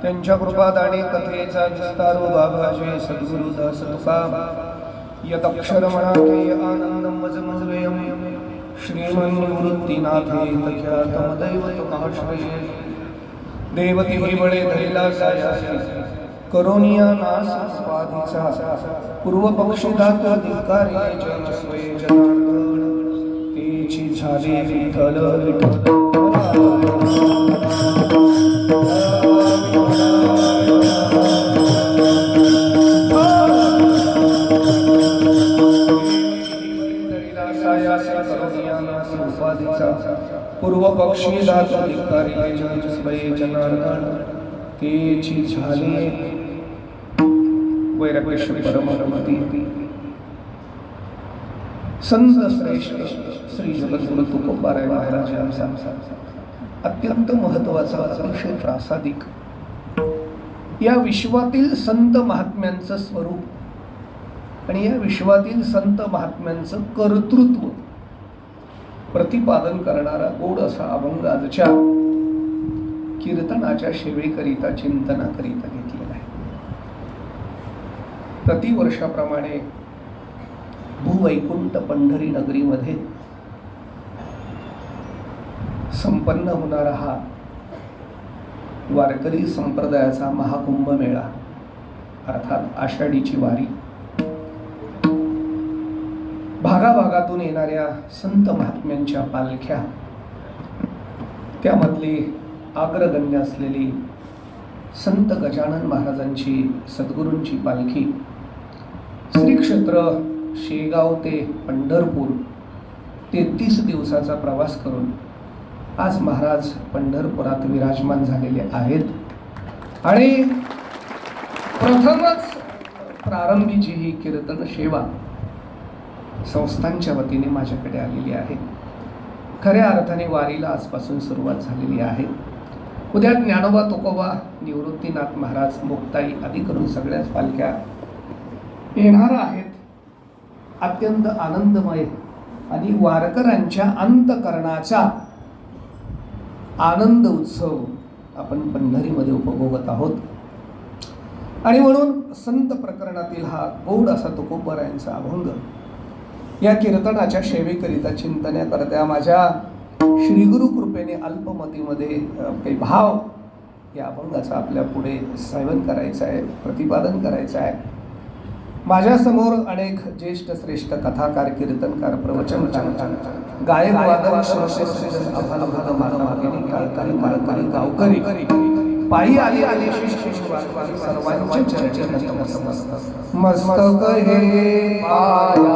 त्यांच्या कृपादाने कथेचा विस्तार बाबाजे सद्गुरु दास तुका यदक्षर म्हणाके आनंद मजमजवेयम श्रीमन्निवृत्तीनाथे तख्यातम दैवतमाश्रये देवती ही बळे धरिला सायासी करोनिया नास स्वाधीचा पूर्व पक्षी दात धिक्कारे जन स्वये जनार्दन तेची झाले विठ्ठल विठ्ठल पूर्व पक्षी दात धिक्कारी जन स्वये जनार्दन तेची झाले वैराग्य परमरमती संत श्रेष्ठ श्री जगद्गुरु तुकोबाराय महाराज यांचा अत्यंत महत्वाचा अतिशय प्रासादिक या विश्वातील संत महात्म्यांचं स्वरूप आणि या विश्वातील संत महात्म्यांचं कर्तृत्व प्रतिपादन करणारा गोड असा अभंग आजच्या कीर्तनाच्या सेवेकरिता चिंतनाकरिता घेतलेला आहे. प्रतिवर्षाप्रमाणे भूवैकुंठ पंढरी नगरीमध्ये संपन्न होणारा हा वारकरी संप्रदायाचा महाकुंभ मेळा अर्थात आषाढीची वारी भागाभागातून येणाऱ्या संत महात्म्यांच्या पालख्या त्यामधली अग्रगण्य असलेली संत गजानन महाराजांची सद्गुरूंची पालखी श्री क्षेत्र शेगाव ते पंढरपूर 33 दिवसाचा प्रवास करून आज महाराज पंढरपुरात विराजमान झालेले आहेत आणि प्रथमच प्रारंभीची ही कीर्तन सेवा संस्थांच्या वतीने माझ्याकडे आलेली आहे. खऱ्या अर्थाने वारीला आजपासून सुरुवात झालेली आहे. उद्या ज्ञानोबा तुकोबा निवृत्तीनाथ महाराज मुक्ताई आदी करून सगळ्याच पालख्या येणार आहेत. अत्यंत आनंदमय आणि वारकऱ्यांच्या अंतकरणाचा आनंद उत्सव आपण पंढरीमध्ये उपभोगत आहोत आणि म्हणून संत प्रकरणातील हा गोड असा तुकोबारायांचा अभंग या कीर्तनाच्या सेवेकरिता चिंतनाकरता माझ्या श्रीगुरु कृपेने अल्पमतीमध्ये काही भाव या अभंगाचा आपल्या पुढे सेवन करायचं आहे, प्रतिपादन करायचं आहे. माझ्यासमोर अनेक ज्येष्ठ श्रेष्ठ कथाकार, कीर्तनकार, प्रवचन गायक, वादक, गावकरी पायी आली सर्वांचे चरणी मस्तक हे पाया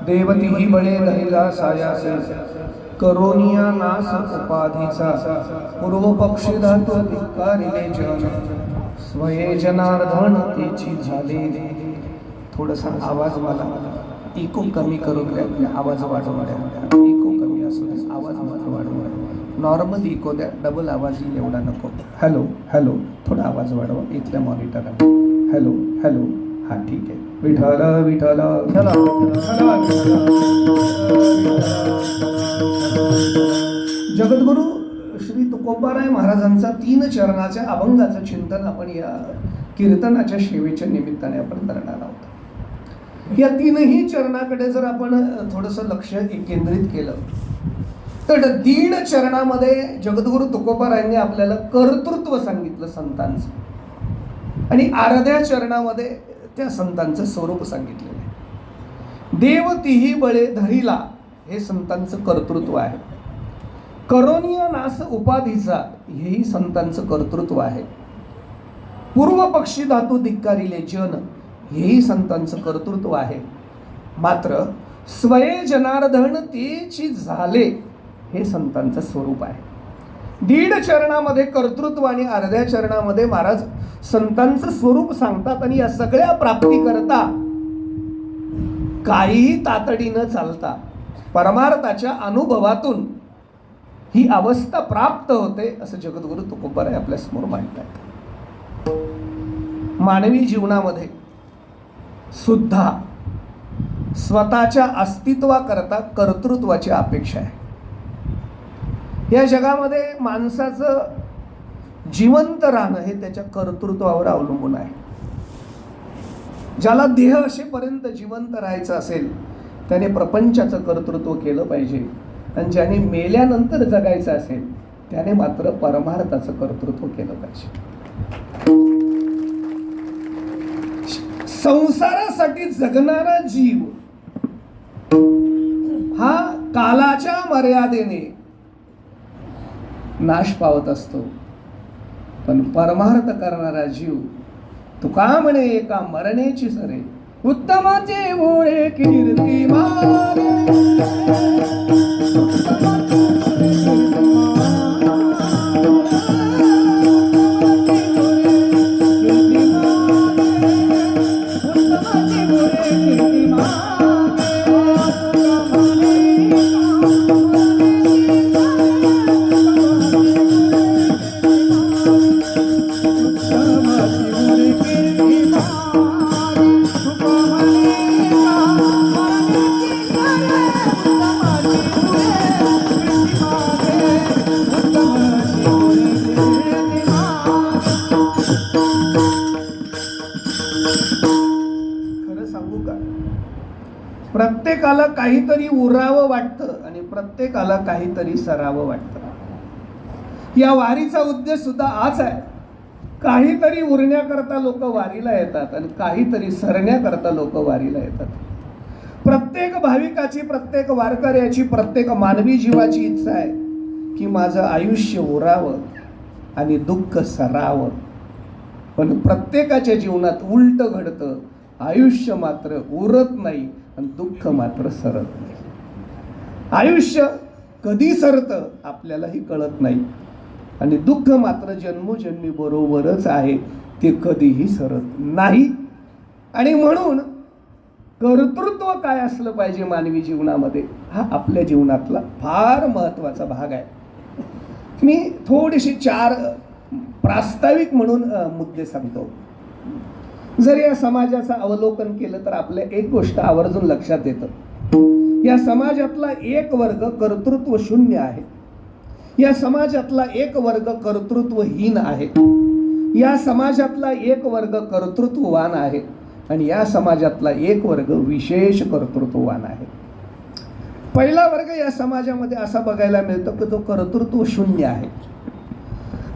देवती ही बळे धरिला सायासे करोनिया नास उपाधीचा पूर्व पक्षी धातू धिक्कारिले जन स्वये जनार्दन तेची झाले. थोडासा आवाज मला इको कमी करून द्या, आवाज वाढवा द्या. इको कमी असू दे, आवाज मात्र वाढवा. नॉर्मल इको द्या, डबल आवाज एवढा नको. हॅलो हॅलो, थोडा आवाज वाढवा इथल्या मॉनिटरला. हॅलो हॅलो, हा ठीक आहे. विठ्ठल विठ्ठल चला. जगद्गुरु श्री तुकोबाराय महाराजांचा 3 चरणाच्या अभंगाचं चिंतन आपण या कीर्तनाच्या सेवेच्या निमित्ताने आपण करणार आहोत. या 3ही चरणाकडे जर आपण थोडंसं लक्ष केंद्रित केलं तर 3 चरणामध्ये जगद्गुरु तुकोबारायांनी आपल्याला कर्तृत्व सांगितलं संतांचं, आणि अर्ध्या चरणामध्ये त्या संतांचं स्वरूप सांगितलेलं आहे. देव तिही बळे धरिला हे संतांचं कर्तृत्व आहे. करोनिया नास उपाधीचा हेही संतांचं कर्तृत्व आहे. पूर्व पक्षी धातू धिक्कारिले जन हेही संतांचं कर्तृत्व आहे. मात्र स्वये जनार्दन तेची झाले हे संतांचं स्वरूप आहे. 1.5 चरणामध्ये कर्तृत्व आणि अर्ध्या चरणामध्ये महाराज संतांचं स्वरूप सांगतात. आणि या सगळ्या प्राप्ती करता काहीही तातडी न चालता परमार्थाच्या अनुभवातून ही अवस्था प्राप्त होते असं जगद्गुरु तुकोबाराय आपल्या समोर मांडतात. मानवी जीवनामध्ये सुद्धा स्वतःच्या अस्तित्वाकरता कर्तृत्वाची अपेक्षा आहे. या जगामध्ये माणसाचं जिवंत राहणं हे त्याच्या कर्तृत्वावर अवलंबून आहे. ज्याला देह असेपर्यंत जिवंत राहायचं असेल त्याने प्रपंचाचं कर्तृत्व केलं पाहिजे, आणि ज्याने मेल्यानंतर जगायचं असेल त्याने मात्र परमार्थाचं कर्तृत्व केलं पाहिजे. संसारासाठी जगणारा जीव हा कालाच्या मर्यादेने नाश पावत असतो, पण परमार्थ करणारा जीव तुका म्हणे एका मरणेची सरे उत्तमाचे मुळे कीर्ती मारे. प्रत्येकाला काहीतरी उरावं वाटतं आणि प्रत्येकाला काहीतरी सरावं वाटतं. या वारीचा उद्देश सुद्धा हाच आहे. काहीतरी उरण्याकरता लोक वारीला येतात आणि काहीतरी सरण्याकरता लोक वारीला येतात. प्रत्येक भाविकाची, प्रत्येक वारकऱ्याची, प्रत्येक मानवी जीवाची इच्छा आहे की माझं आयुष्य उरावं आणि दुःख सरावं. पण प्रत्येकाच्या जीवनात उलट घडतं. आयुष्य मात्र उरत नाही आणि दुःख मात्र सरत नाही. आयुष्य कधी सरतं आपल्यालाही कळत नाही, आणि दुःख मात्र जन्मोजन्मी बरोबरच आहे, ते कधीही सरत नाही. आणि म्हणून कर्तृत्व काय असलं पाहिजे मानवी जीवनामध्ये, हा आपल्या जीवनातला फार महत्त्वाचा भाग आहे. मी थोडीशी 4 प्रास्ताविक म्हणून मुद्दे सांगतो. जर या समाजाचं अवलोकन केलं तर आपल्या एक गोष्ट आवर्जून लक्षात येतं. या समाजातला एक वर्ग कर्तृत्व शून्य आहे. या समाजातला एक वर्ग कर्तृत्वहीन आहे. या समाजातला एक वर्ग कर्तृत्ववान आहे, आणि या समाजातला एक वर्ग विशेष कर्तृत्ववान आहे. पहिला वर्ग या समाजामध्ये असा बघायला मिळतो की तो कर्तृत्व शून्य आहे.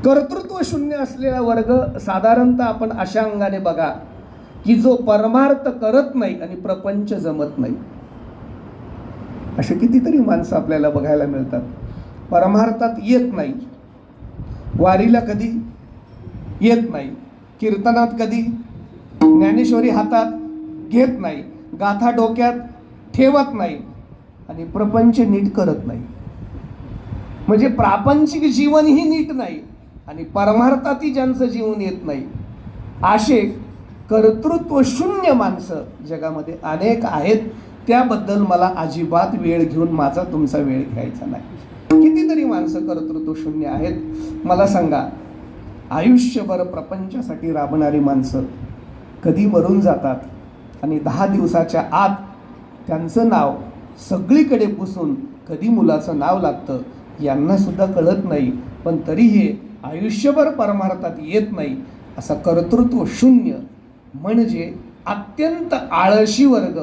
कर्तृत्व शून्य असलेला वर्ग साधारणतः आपण अशा अंगाने बघा की जो परमार्थ करत नाही आणि प्रपंच जमत नाही. असे कितीतरी माणसं आपल्याला बघायला मिळतात. परमार्थात येत नाही, वारीला कधी येत नाही, कीर्तनात कधी ज्ञानेश्वरी हातात घेत नाही, गाथा डोक्यात ठेवत नाही, आणि प्रपंच नीट करत नाही. म्हणजे प्रापंचिक जीवनही नीट नाही आणि परमार्थातही ज्यांचं जीवन येत नाही, असे कर्तृत्व शून्य माणसं जगामध्ये अनेक आहेत. त्याबद्दल मला अजिबात वेळ घेऊन माझा तुमचा वेळ घ्यायचा नाही. कितीतरी माणसं कर्तृत्व शून्य आहेत. मला सांगा, आयुष्यभर प्रपंचासाठी राबणारी माणसं कधी मरून जातात आणि 10 दिवसाच्या आत त्यांचं नाव सगळीकडे पुसून कधी मुलाचं नाव लागतं यांना सुद्धा कळत नाही. पण तरीही आयुष्यभर परमार्थात येत नाही. असा कर्तृत्व शून्य म्हणजे अत्यंत आळशी वर्ग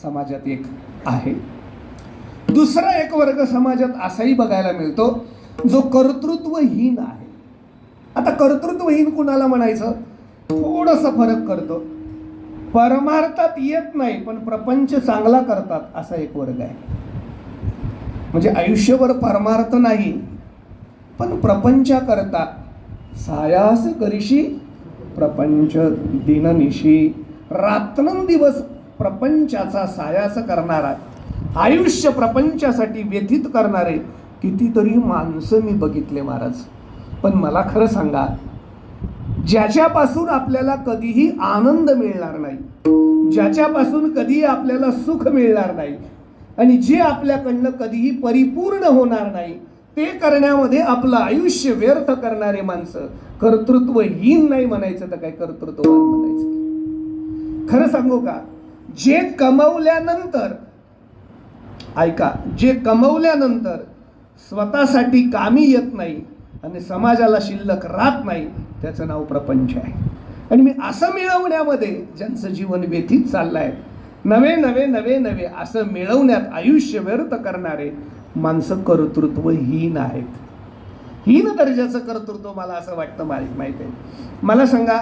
समाजात एक आहे. दुसरा एक वर्ग समाजात असाही बघायला मिळतो जो कर्तृत्वहीन आहे. आता कर्तृत्वहीन कुणाला म्हणायचं, थोडंसं फरक करतो. परमार्थात येत नाही पण प्रपंच चांगला करतात असा एक वर्ग आहे. म्हणजे आयुष्यभर परमार्थ नाही पण प्रपंचा करता सायास करीशी प्रपंच दिननिशी, रात्रंदिवस प्रपंचाचा सायास करणारा, आयुष्य प्रपंचासाठी व्यतीत करणारे कितीतरी माणसं मी बघितले महाराज. पण मला खरं सांगा, ज्याच्यापासून आपल्याला कधीही आनंद मिळणार नाही, ज्याच्यापासून कधीही आपल्याला सुख मिळणार नाही आणि जे आपल्याकडनं कधीही परिपूर्ण होणार नाही, ते करण्यामध्ये आपलं आयुष्य व्यर्थ करणारे माणसं कर्तृत्वहीन नाही म्हणायचं तर काय कर्तृत्ववान म्हणायचं. खरं सांगू का, जे कमवल्यानंतर, ऐका, जे कमवल्यानंतर स्वतःसाठी कामी येत नाही आणि समाजाला शिल्लक राहत नाही त्याचं नाव प्रपंच आहे. आणि मी असं मिळवण्यामध्ये ज्यांचं जीवन व्यतीत चाललं आहे, नवे नवे नवे नवे असं मिळवण्यात आयुष्य व्यर्थ करणारे माणसं कर्तृत्वहीन आहेत. हीन दर्जाचं कर्तृत्व मला असं वाटतं माहिती आहे. मला सांगा,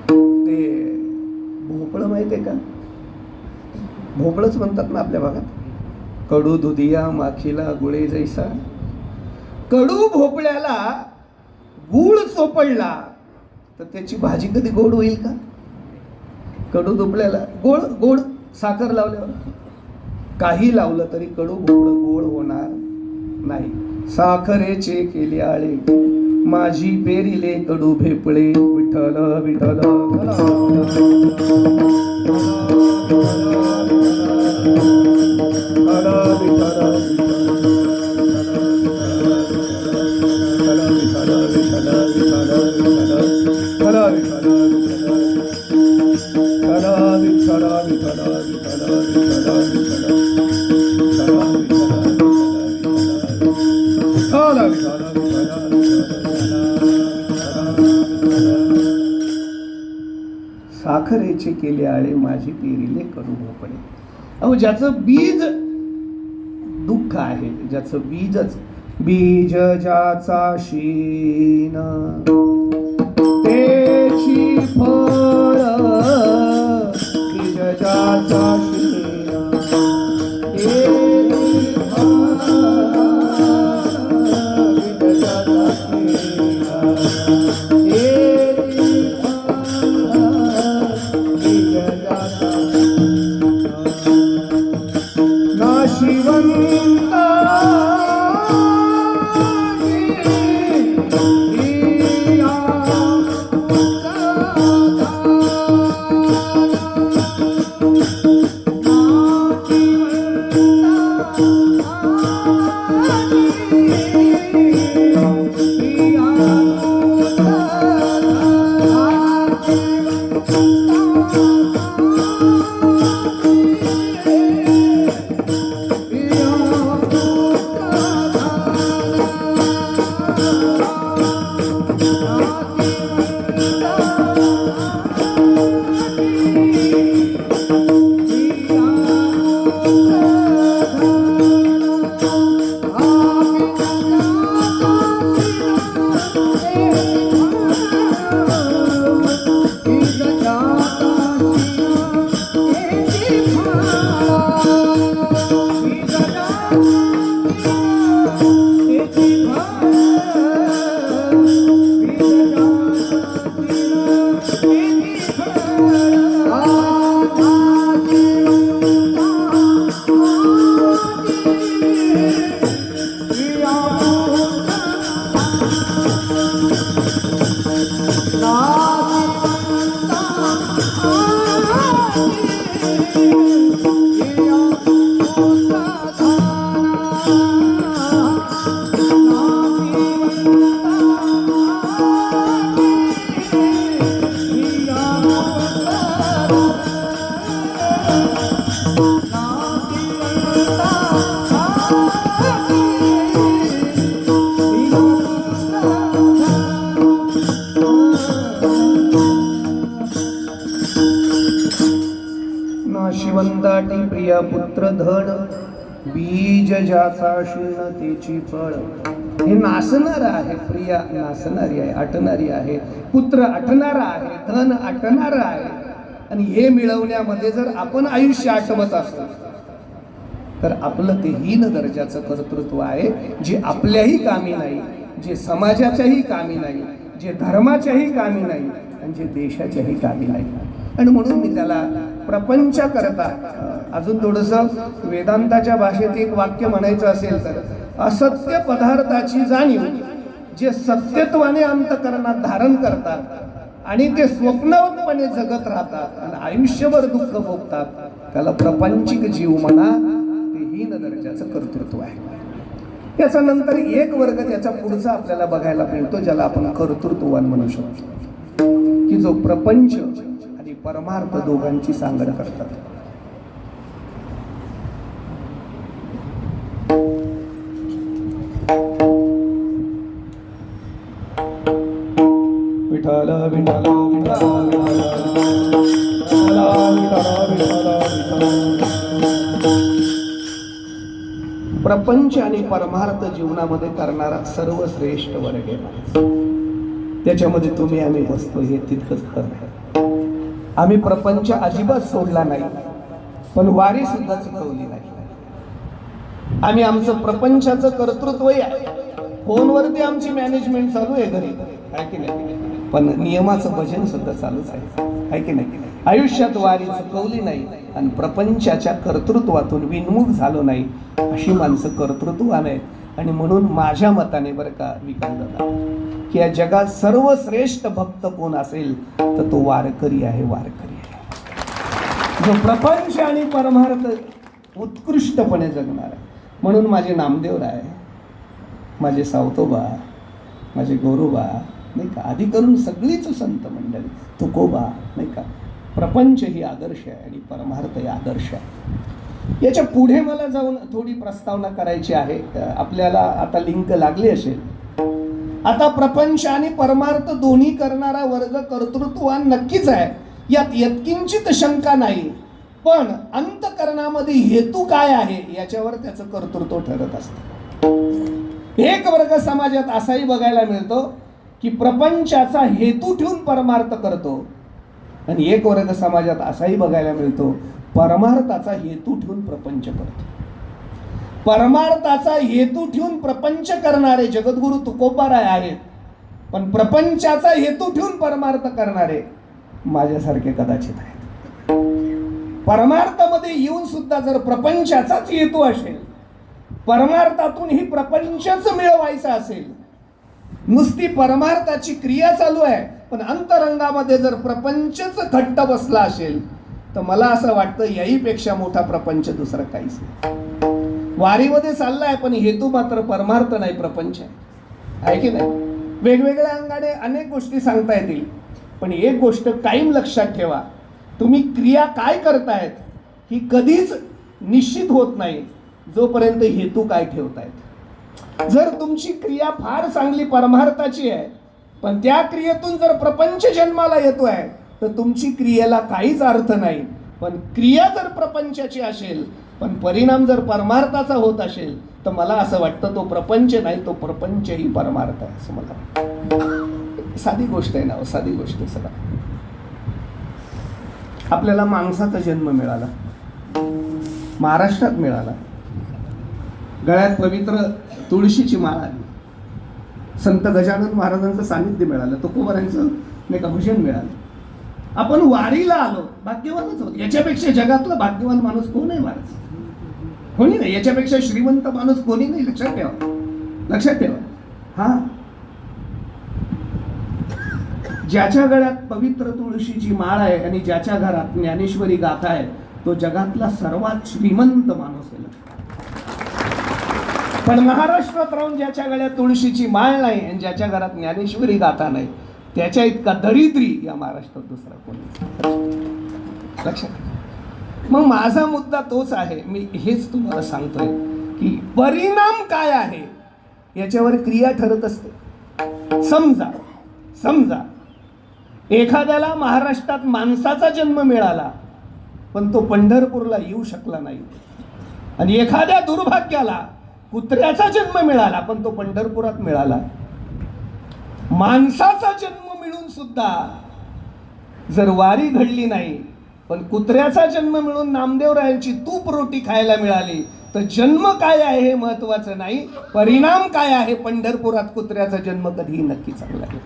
ते भोपळं माहिती आहे का? भोपळंच म्हणतात ना आपल्या भागात. कडू दुधिया माखीला गुळे जैसा. कडू भोपळ्याला गुळ चोपडला तर त्याची भाजी कधी गोड होईल का? कडू भोपळ्याला गोड गोड साखर लावल्यावर, काही लावलं तरी कडू भोपळं गोड होणार नाही. साखरेचे केले आळे माझी पेरिले कडू भेपळे. विठ्ठल विठ्ठल साखरेचे केले आळे माझी पेरिले कडू भोपळे. अहो, ज्याचं बीज दुःख आहे, ज्याचं बीज ज्याचा शीन तेची फळ, बीज ज्याचा शीन पद, बीज ज्याचा क्षीणतेची फळ. हे नासणार आहे, प्रिया नासणारी आहे, आटणारी आहे, पुत्र आटणारा आहे, धन आटणारं आहे. आणि हे मिळवण्यामध्ये जर आपण आयुष्य आठवत असतो तर आपलं ते हीन दर्जाचं कर्तृत्व आहे, जे आपल्याही कामी नाही, जे समाजाच्याही कामी नाही, जे धर्माच्याही कामी नाही आणि जे देशाच्याही कामी नाही. आणि म्हणून मी त्याला प्रपंच करता अजून थोडंसं वेदांताच्या भाषेत एक वाक्य म्हणायचं असेल तर, असत्य पदार्थाची जाणीव जे सत्यत्वाने अंतःकरणात धारण करतात आणि ते स्वप्नवतपणे जगत राहतात आणि आयुष्यभर दुःख भोगतात, त्याला प्रपंचिक जीव म्हणा. ते हीन दर्जाचं कर्तृत्व आहे. याचा नंतर एक वर्ग त्याचा पुढचा आपल्याला बघायला मिळतो, ज्याला आपण कर्तृत्ववान म्हणू शकतो, की जो प्रपंच आणि परमार्थ दोघांची सांगड करतात. विठ्ठल विठ्ठल प्रपंच आणि परमार्थ जीवनामध्ये करणारा सर्वश्रेष्ठ वर्ग आहे. त्याच्यामध्ये तुम्ही आम्ही बसतो हे तितकंच खरं आहे. आम्ही प्रपंच अजिबात सोडला नाही, पण वारी सुद्धा चुकवली नाही. आम्ही आमचं प्रपंचाचं कर्तृत्वही आहे. फोनवरती आमची मॅनेजमेंट चालू आहे घरी, आहे की नाही, पण नियमाचं भजन सुद्धा चालूच आहे की नाही. आयुष्यात वारी चुकवली नाही आणि प्रपंचाच्या कर्तृत्वातून विनमुख झालो नाही, अशी माणसं कर्तृत्वान आहेत. आणि म्हणून माझ्या मताने बरं का विकांत, की या जगात सर्वश्रेष्ठ भक्त कोण असेल तर तो वारकरी आहे. वारकरी आहे जो प्रपंच आणि परमार्थ उत्कृष्टपणे जगणार आहे. म्हणून माझे नामदेव राय, माझे सावतोबा, माझे गोरोबा नाही का, आधी करून सगळीच संत मंडळी, तुकोबा नाही का, प्रपंच ही आदर्श आहे आणि परमार्थ ही आदर्श आहे. याच्या पुढे मला जाऊन थोडी प्रस्तावना करायची आहे. आपल्याला आता लिंक लागली असेल. आता प्रपंच आणि परमार्थ दोन्ही करणारा वर्ग कर्तृत्ववान नक्कीच आहे, यात यत्किंचित शंका नाही. पण अंतःकरणामध्ये हेतू काय आहे याच्यावर त्याचं कर्तृत्व ठरत असतं. एक वर्ग समाजात असाही बघायला मिळतो की प्रपंचाचा हेतू ठेवून परमार्थ करतो, आणि एक वर्ग समाजात असाही बघायला मिळतो परमार्थाचा हेतू ठेवून प्रपंच करतो. परमार्थाचा हेतू ठेवून प्रपंच करणारे जगद्गुरु तुकोबाराय आहेत, पण प्रपंचाचा हेतू ठेवून परमार्थ करणारे माझ्यासारखे कदाचित आहेत. परमार्थामध्ये येऊन सुद्धा जर प्रपंचाचाच हेतू असेल, परमार्थातून ही प्रपंचच मिळवायचा असेल, नुसती परमार्थाची क्रिया चालू आहे पण अंतरंगामध्ये जर प्रपंचच घट्ट बसला असेल, तर मला असं वाटतं याहीपेक्षा मोठा प्रपंच दुसरा काहीच नाही. वारीमध्ये चाललाय पण हेतू मात्र परमार्थ नाही, प्रपंच आहे की नाही. वेगवेगळ्या अंगाने अनेक गोष्टी सांगता येतील, पण एक गोष्ट कायम लक्षात ठेवा, तुम्ही क्रिया काय करतायत ही कधीच निश्चित होत नाही जोपर्यंत हेतू काय ठेवतायत. जर तुमची क्रिया फार चांगली परमार्थाची आहे पण त्या क्रियेतून जर प्रपंच जन्माला येतोय तर तुमची क्रियेला काहीच अर्थ नाही. पण क्रिया जर प्रपंचाची असेल पण परिणाम जर परमार्थाचा होत असेल तर मला असं वाटतं तो प्रपंच नाही, तो प्रपंच ही परमार्थ आहे असं मला वाटतं. साधी गोष्ट आहे ना, साधी गोष्ट आहे. सगळं आपल्याला माणसाचा जन्म मिळाला, महाराष्ट्रात मिळाला, गळ्यात पवित्र तुळशीची माळ आली, संत गजानन महाराजांचं सानिध्य मिळालं, तुकोबारांचं नाही का भजन मिळालं, आपण वारीला आलो, भाग्यवानच होतो. याच्यापेक्षा जगातला भाग्यवान माणूस कोण आहे महाराज? कोणी नाही. याच्यापेक्षा श्रीमंत माणूस कोणी नाही. लक्षात ठेवा, लक्षात ठेवा. हा, ज्याच्या गळ्यात पवित्र तुळशीची माळ आहे आणि ज्याच्या घरात ज्ञानेश्वरी गाथा आहे तो जगातला सर्वात श्रीमंत माणूस आहे. पण महाराष्ट्रात राहून ज्याच्या गळ्यात तुळशीची माळ नाही आणि ज्याच्या घरात ज्ञानेश्वरी गाथा नाही त्याच्या इतका दरिद्री या महाराष्ट्रात दुसरा कोणी. लक्षात. मग माझा मुद्दा तोच आहे, मी हेच तुम्हाला सांगतोय की परिणाम काय आहे याच्यावर क्रिया ठरत असते. समजा एखाद्याला महाराष्ट्रात माणसाचा जन्म मिळाला पण तो पंढरपूरला येऊ शकला नाही, आणि एखाद्या दुर्भाग्याला कुत्र्याचा जन्म मिळाला पण तो पंढरपुरात मिळाला. माणसाचा जन्म मिळून सुद्धा जर वारी घडली नाही पण कुत्र्याचा जन्म मिळून नामदेवरायांची तूप रोटी खायला मिळाली तर जन्म काय आहे हे महत्वाचं नाही, परिणाम काय आहे. पंढरपुरात कुत्र्याचा जन्म कधीही नक्की चांगला आहे.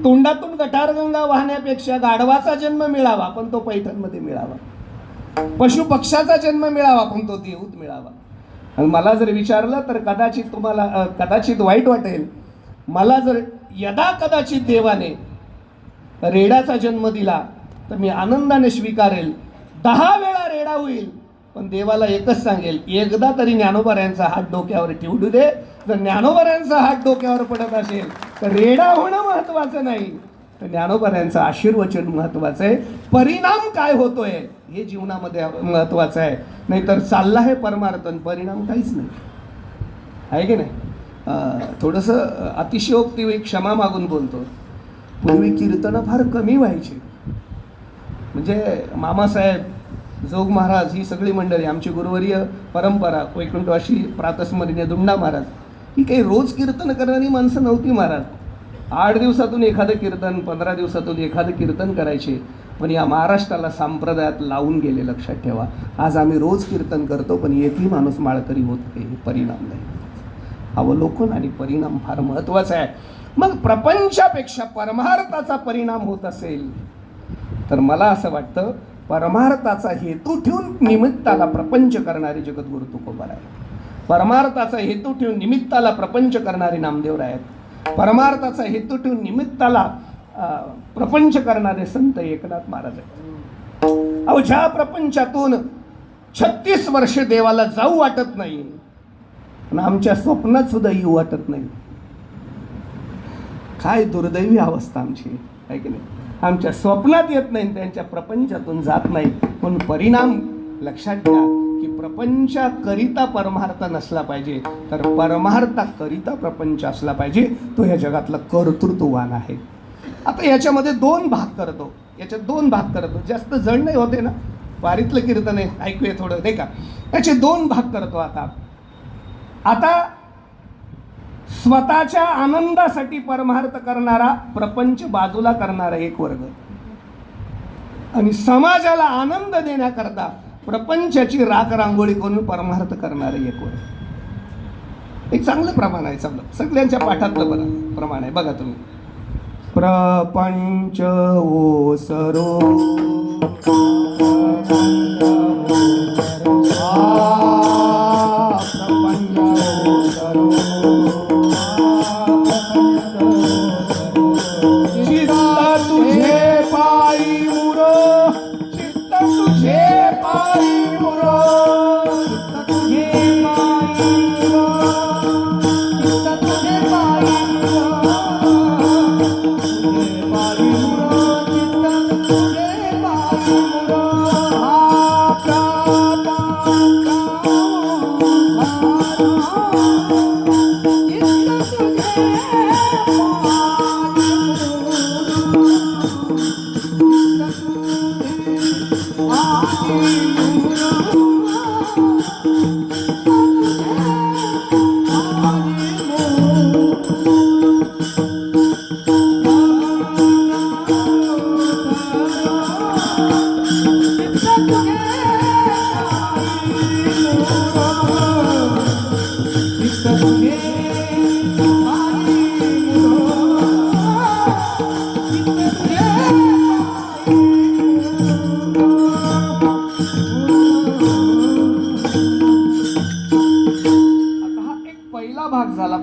तोंडातून गटारगंगा वाहण्यापेक्षा गाढवाचा जन्म मिळावा पण तो पैठणमध्ये मिळावा, पशु पक्षाचा जन्म मिळावा पण तो देऊत मिळावा. आणि मला जर विचारलं तर कदाचित तुम्हाला कदाचित वाईट वाटेल, मला जर यदा कदाचित देवाने रेडाचा जन्म दिला तर मी आनंदाने स्वीकारेल. 10 वेळा रेडा होईल पण देवाला एकच सांगेल, एकदा तरी ज्ञानोबाऱ्यांचा हात डोक्यावर ठेवू दे. जर ज्ञानोबाऱ्यांचा हात डोक्यावर पडत असेल तर रेडा होणं महत्वाचं नाही, तर ज्ञानोबाऱ्यांचं आशीर्वचन महत्वाचं आहे. परिणाम काय होतोय हे जीवनामध्ये महत्वाचं आहे. नाहीतर चालला आहे परमार्थ परिणाम काहीच नाही, आहे की नाही. थोडंसं अतिशयोक्ती क्षमा मागून बोलतो. पूर्वी कीर्तनं फार कमी व्हायची. म्हणजे मामासाहेब, जोग महाराज, ही सगळी मंडळी, आमची गुरुवर्य परंपरा, वैकुंठवासी प्रातस्मरणीय दुंडा महाराज, ही काही रोज कीर्तन करणारी माणसं नव्हती महाराज. 8 दिवसातून एखादं कीर्तन, 15 दिवसातून एखादं कीर्तन करायचे. पण या महाराष्ट्राला संप्रदायात लावून गेले, लक्षात ठेवा. आज आम्ही रोज कीर्तन करतो पण एकही माणूस माळकरी होत नाही, हे परिणाम नाही. अवलोकन आणि परिणाम फार महत्वाचा आहे. मग प्रपंचापेक्षा परमार्थाचा परिणाम होत असेल तर मला असं वाटतं परमार्थाचा हेतू ठेवून निमित्ताला प्रपंच करणारे जगद्गुरु तुकोबाराय, परमार्थाचा हेतू ठेवून निमित्ताला प्रपंच करणारे नामदेवराय आहेत, परमार्थाचा हेतू ठेवून निमित्ताला प्रपंच करणारे संत एकनाथ महाराज आहेत. अहो, ज्या प्रपंचातून 36 वर्ष देवाला जाऊ वाटत नाही आणि आमच्या स्वप्नात सुद्धा येऊ वाटत नाही. काय दुर्दैवी अवस्था आमची, आहे की नाही. आमच्या स्वप्नात येत नाही, त्यांच्या प्रपंचातून जात नाही. म्हणून परिणाम लक्षात घ्या की प्रपंचाकरिता परमार्थ नसला पाहिजे, तर परमार्थाकरिता प्रपंच असला पाहिजे. तो या जगातला कर्तृत्ववान आहे. आता याच्यामध्ये 2 भाग करतो, याच्यात 2 भाग करतो. जास्त जड नाही होते ना, वारीतलं कीर्तन आहे, ऐकूया थोडं, नाही का. याचे 2 भाग करतो. आता स्वतःच्या आनंदासाठी परमार्थ करणारा, प्रपंच बाजूला करणारा एक वर्ग, आणि समाजाला आनंद देण्याकरता प्रपंचाची राख रांगोळी करून परमार्थ करणारे एक वर्ग. एक चांगलं प्रमाण आहे, सगळ्यांच्या पाठातलं प्रमाण आहे. बघा तुम्ही, प्रपंच ओसरो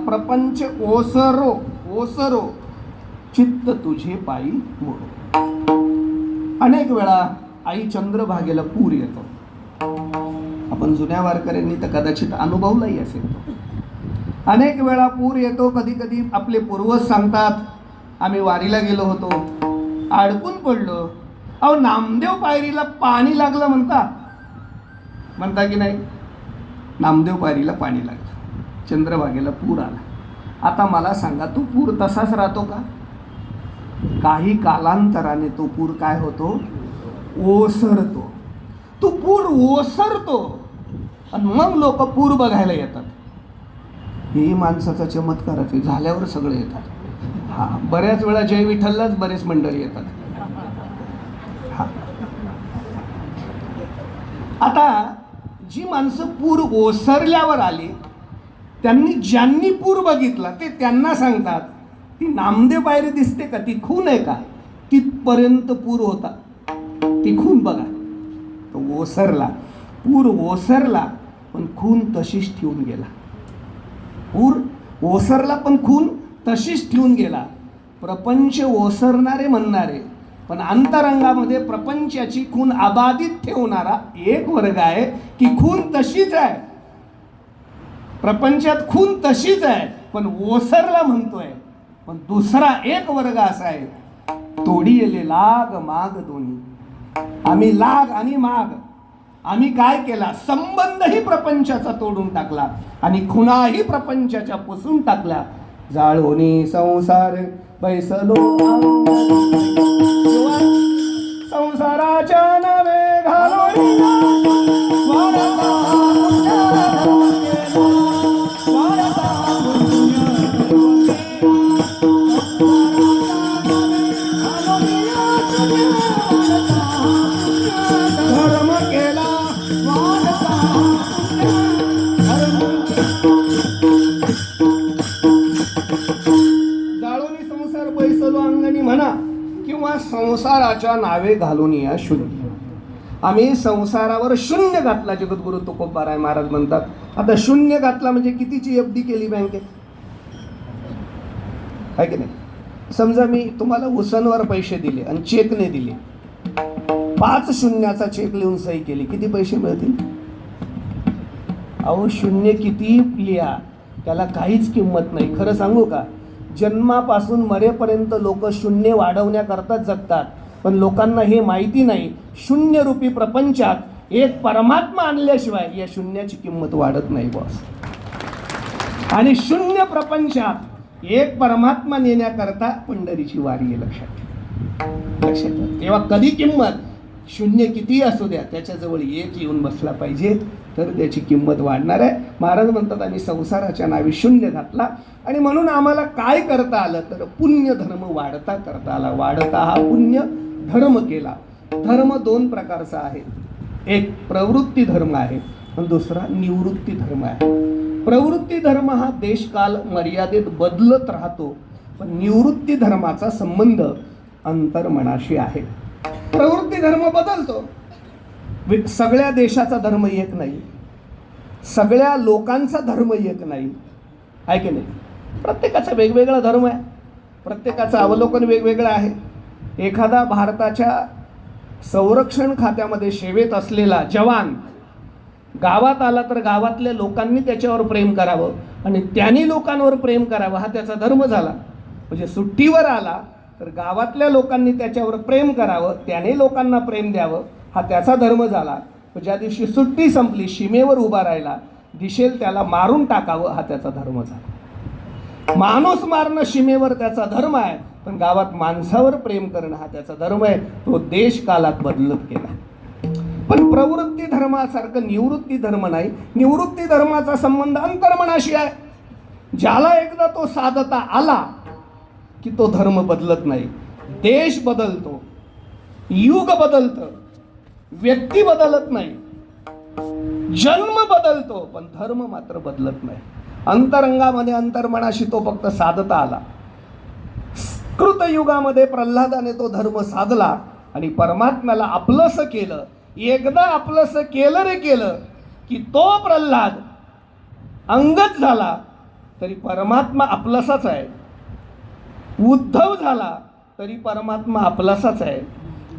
प्रपंच ओसरो ओसरो चित्त तुझे पायी मोडो. अनेक वेळा आई चंद्रभागेला पूर येतो. आपण जुन्या वारकऱ्यांनी तर कदाचित अनुभवलाही असेल. अनेक वेळा पूर येतो. कधी कधी आपले पूर्वज सांगतात, आम्ही वारीला गेलो होतो, अडकून पडलो. अहो, नामदेव पायरीला पाणी लागलं म्हणता की नाही. नामदेव पायरीला पाणी लागलं, चंद्रभागेला पूर आला. आता मला सांगा, तो पूर तसाच राहतो का? काही कालांतराने तो पूर काय होतो? ओसरतो. तो पूर ओसरतो. आणि मग लोक पूर बघायला येतात. ही माणसाचा चमत्कारच आहे, झाल्यावर सगळे येतात. हा, बऱ्याच वेळा जय विठ्ठललाच बरेच मंडळी येतात. हा, आता जी माणसं पूर ओसरल्यावर आली, ज्यांनी पूर बघितला ते त्यांना सांगतात, ती नामदेव पायरी दिसते का, ती खून आहे का, तिथपर्यंत पूर होता, ती खून बघा. तो ओसरला, पूर ओसरला, पण खून तशीच ठेवून गेला. पूर ओसरला पण खून तशीच ठेवून गेला. प्रपंच ओसरणारे म्हणणारे, पण अंतरंगामध्ये प्रपंचाची खून अबाधित ठेवणारा एक वर्ग आहे की खून तशीच आहे, प्रपंचात खून तशीच आहे, पण ओसरला म्हणतोय. पण दुसरा एक वर्ग असा आहे, तोडिले लाग माग दोन्ही. आम्ही लाग आणि माग, आम्ही काय केला, संबंधही प्रपंचाचा तोडून टाकला आणि खुणाही प्रपंचाच्या पुसून टाकल्या. जाळोनी संसार बैसलो संसाराच्या नावे घालोनी धर्म केला जाळोनी संसार बैसलो अंगणी म्हणा किंवा संसाराच्या नावे घालून या शून्य. आम्ही संसारावर शून्य घातला. जगद्गुरु तुकोबाराय महाराज म्हणतात, आता शून्य घातला म्हणजे कितीची एफडी केली बँकेत, आहे की नाही. समजा मी तुम्हाला उसनवर पैसे दिले आणि चेकने दिले, 5 शून्याचा चेक लिहून सही केली, किती पैसे मिळतील. अहो शून्य किती लिहा, त्याला काहीच किंमत नाही. खरं सांगू का, जन्मापासून मरेपर्यंत लोक शून्य वाढवण्याकरता जगतात, पण लोकांना हे माहिती नाही, शून्य रूपी प्रपंचात एक परमात्मा आणल्याशिवाय या शून्याची किंमत वाढत नाही बॉस. आणि शून्य प्रपंचात एक परमात्मा नेण्याकरता पंढरीची वारी आहे. लक्षात तेव्हा कधी किंमत, शून्य किती असू द्या, त्याच्याजवळ एक येऊन बसला पाहिजे, तर त्याची किंमत वाढणार आहे. महाराज म्हणतात, आम्ही संसाराच्या नावे शून्य घातला आणि म्हणून आम्हाला काय करता आलं, तर पुण्य धर्म वाढता करता आला. वाढता हा पुण्य धर्म केला. धर्म 2 प्रकारचा आहे, एक प्रवृत्ती धर्म आहे आणि दुसरा निवृत्ती धर्म आहे. प्रवृत्ती धर्म हा देशकाल मर्यादेत बदलत राहतो, पण निवृत्ती धर्माचा संबंध अंतर्मनाशी आहे. प्रवृत्ती धर्म बदलतो. सगळ्या देशाचा धर्म एक नाही, सगळ्या लोकांचा धर्म एक नाही, आहे की नाही. प्रत्येकाचा वेगवेगळा धर्म आहे, प्रत्येकाचं अवलोकन वेगवेगळं आहे. एखादा भारताच्या संरक्षण खात्यामध्ये सेवेत असलेला जवान गावात आला तर गावातल्या लोकांनी त्याच्यावर प्रेम करावं आणि त्यांनी लोकांवर प्रेम करावं, हा त्याचा धर्म झाला. म्हणजे सुट्टीवर आला तर गावातल्या लोकांनी त्याच्यावर प्रेम करावं, त्याने लोकांना प्रेम द्यावं, हा त्याचा धर्म झाला. ज्या दिवशी सुट्टी संपली, सीमेवर उभा राहिला, दिसेल त्याला मारून टाकावं, हा त्याचा धर्म झाला. माणूस मारणं सीमेवर त्याचा धर्म आहे, पण गावात माणसावर प्रेम करणं हा त्याचा धर्म आहे. तो देश कालात बदलत गेला. पण प्रवृत्ती धर्मासारखं निवृत्ती धर्म नाही. निवृत्ती धर्माचा संबंध अंतर्मनाशी आहे. ज्याला एकदा तो साधता आला की तो धर्म बदलत नाही. देश बदलतो, युग बदलतं, व्यक्ती बदलत नाही, जन्म बदलतो, पण धर्म मात्र बदलत नाही. अंतरंगामध्ये अंतर्मनाशी तो फक्त साधता आला. कृतयुगामध्ये प्रल्हादाने तो धर्म साधला आणि परमात्म्याला आपलंसं केलं. एकदा आपलंसं केलं रे केलं की तो प्रल्हाद अंगत झाला तरी परमात्मा आपलासाच आहे. उद्धव झाला तरी परमात्मा आपलासाच आहे.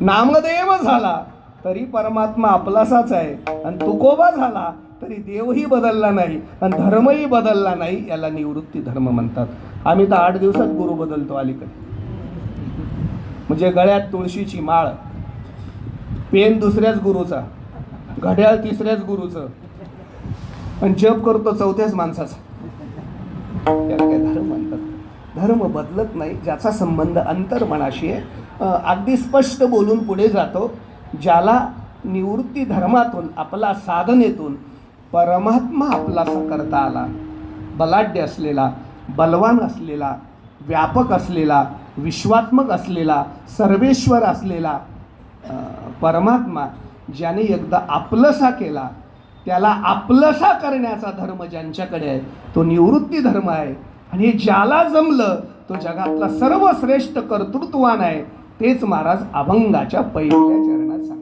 नामदेव झाला तरी परमात्मा आपलासाच आहे. आणि तुकोबा झाला तरी देवही बदलला नाही आणि धर्मही बदलला नाही. याला निवृत्ती धर्म म्हणतात. आम्ही तर 8 दिवसात गुरु बदलतो अलीकडे. म्हणजे गळ्यात तुळशीची माळ, पेन दुसऱ्याच गुरुचा, घड्याळ तिसऱ्याच गुरुचं, आणि जप करतो 4थ्याच माणसाचा. त्याला काय धर्म म्हणतात? धर्म बदलत नाही. ज्याचा संबंध अंतर्मनाशी आहे. अगदी स्पष्ट बोलून पुढे जातो. ज्याला निवृत्ती धर्मातून, आपला साधनेतून परमात्मा आपलासा करता आला. बलाढ्य असलेला, बलवान असलेला, व्यापक असलेला, विश्वात्मक असलेला, सर्वेश्वर असलेला परमात्मा ज्याने एकदा आपलंसा केला, त्याला आपलंसा करण्याचा धर्म ज्यांच्याकडे आहे तो निवृत्ती धर्म आहे. आणि हे ज्याला जमलं तो जगातला सर्वश्रेष्ठ कर्तृत्वान आहे. तेच महाराज अभंगाच्या पहिल्या चरणात सांगतात.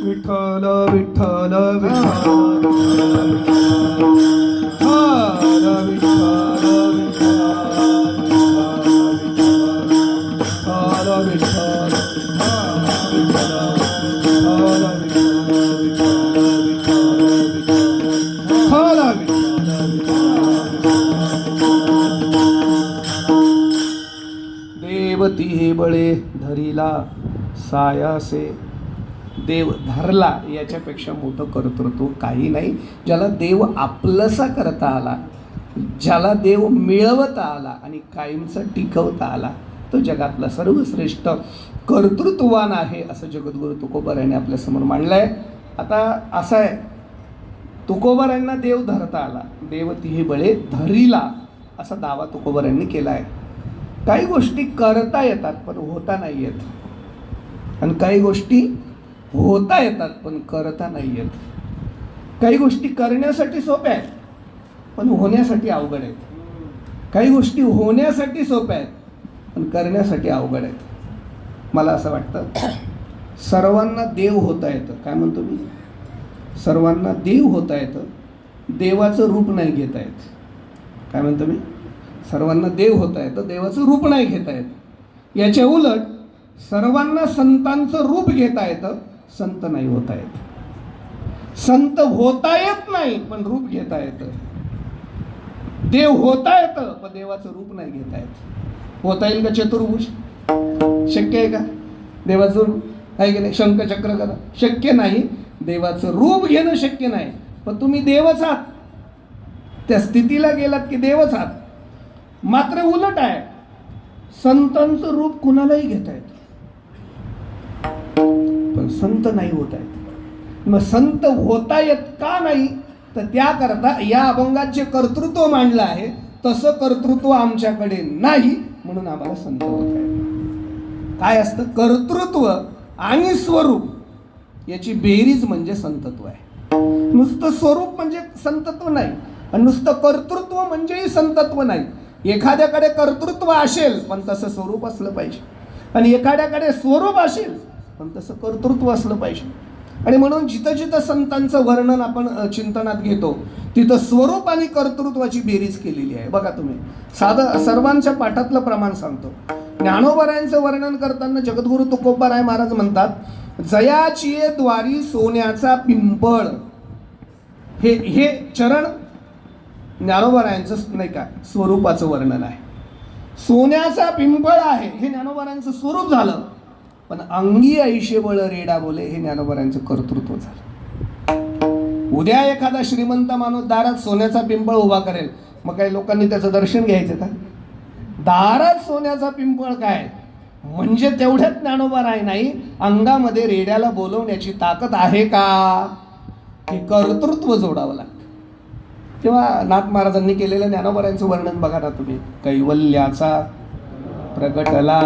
विठ्ठल विठ्ठल देवती हे बळे धरिला सायासे. देव धरला याच्यापेक्षा मोठं कर्तृत्व काही नाही. ज्याला देव आपलंसा करता आला, ज्याला देव मिळवता आला आणि कायमचा टिकवता आला, तो जगातला सर्वश्रेष्ठ कर्तृत्ववान आहे असं जगद्गुरु तुकोबारायांनी आपल्यासमोर मांडलं आहे. आता असं आहे, तुकोबारायांना देव धरता आला, देवती बळे धरिला असा दावा तुकोबारायांनी केला आहे. काही गोष्टी करता येतात पण होता नाही येत, आणि काही गोष्टी होता येतात पण करता नाही येत. काही गोष्टी करण्यासाठी सोप्या आहेत पण होण्यासाठी अवघड आहेत. काही गोष्टी होण्यासाठी सोप्या आहेत पण करण्यासाठी अवघड आहेत. मला असं वाटतं सर्वांना देव होता येतं. काय म्हणतो मी? सर्वांना देव होता येतं, देवाचं रूप नाही घेता येत. काय म्हणतो मी? सर्वांना देव होता येतं, देवाचं रूप नाही घेता येत. याच्या उलट सर्वांना संतांचं रूप घेता येतं, संत नाही होता येत. संत होता येत नाही पण रूप घेता येतं. देव होता येतं पण देवाचं रूप नाही घेता येत. होता येईल का चतुर्भुज? शक्य आहे का? देवाचं रूप आहे की नाही? शंखचक्र करा, शक्य नाही. देवाचं रूप घेणं शक्य नाही, पण तुम्ही देवच आहात. त्या स्थितीला गेलात की देवच आहात. मात्र उलट आहे, संतांचं रूप कुणालाही घेता येतं पण संत नाही होता येत. मग संत होता येत का नाही? तर त्याकरता या अभंगात जे कर्तृत्व मांडलं आहे तसं कर्तृत्व आमच्याकडे नाही, म्हणून आम्हाला संत होता येत. काय असतं? कर्तृत्व आणि स्वरूप याची बेरीज म्हणजे संतत्व आहे. नुसतं स्वरूप म्हणजे संतत्व नाही आणि नुसतं कर्तृत्व म्हणजेही संतत्व नाही. एखाद्याकडे कर्तृत्व असेल पण तसं स्वरूप असलं पाहिजे, आणि एखाद्याकडे स्वरूप असेल पण तसं कर्तृत्व असलं पाहिजे. आणि म्हणून जिथं जिथं संतांचं वर्णन आपण चिंतनात घेतो तिथं स्वरूप आणि कर्तृत्वाची बेरीज केलेली आहे. बघा तुम्ही, साधं सर्वांच्या पाठातलं प्रमाण सांगतो. ज्ञानोबारायांचं वर्णन करताना जगद्गुरु तुकोबाराय महाराज म्हणतात, जयाची द्वारी सोन्याचा पिंपळ. हे चरण ज्ञानोबारायांचं नाही का स्वरूपाचं वर्णन आहे. सोन्याचा पिंपळ आहे हे ज्ञानोबारायांचं स्वरूप झालं, पण अंगी ऐशे बळ रेडा बोले हे ज्ञानोबारायांचं कर्तृत्व झालं. उद्या एखादा श्रीमंत माणूस दारात सोन्याचा पिंपळ उभा करेल, मग काही लोकांनी त्याचं दर्शन घ्यायचं का? दारात सोन्याचा पिंपळ काय म्हणजे तेवढ्यात ज्ञानोबाराय नाही, अंगामध्ये रेड्याला बोलवण्याची ताकद आहे का हे कर्तृत्व जोडावं लागतं. तेव्हा नाथ महाराजांनी केलेलं ज्ञानोबारायांचं वर्णन बघा ना तुम्ही. कैवल्याचा प्रगटला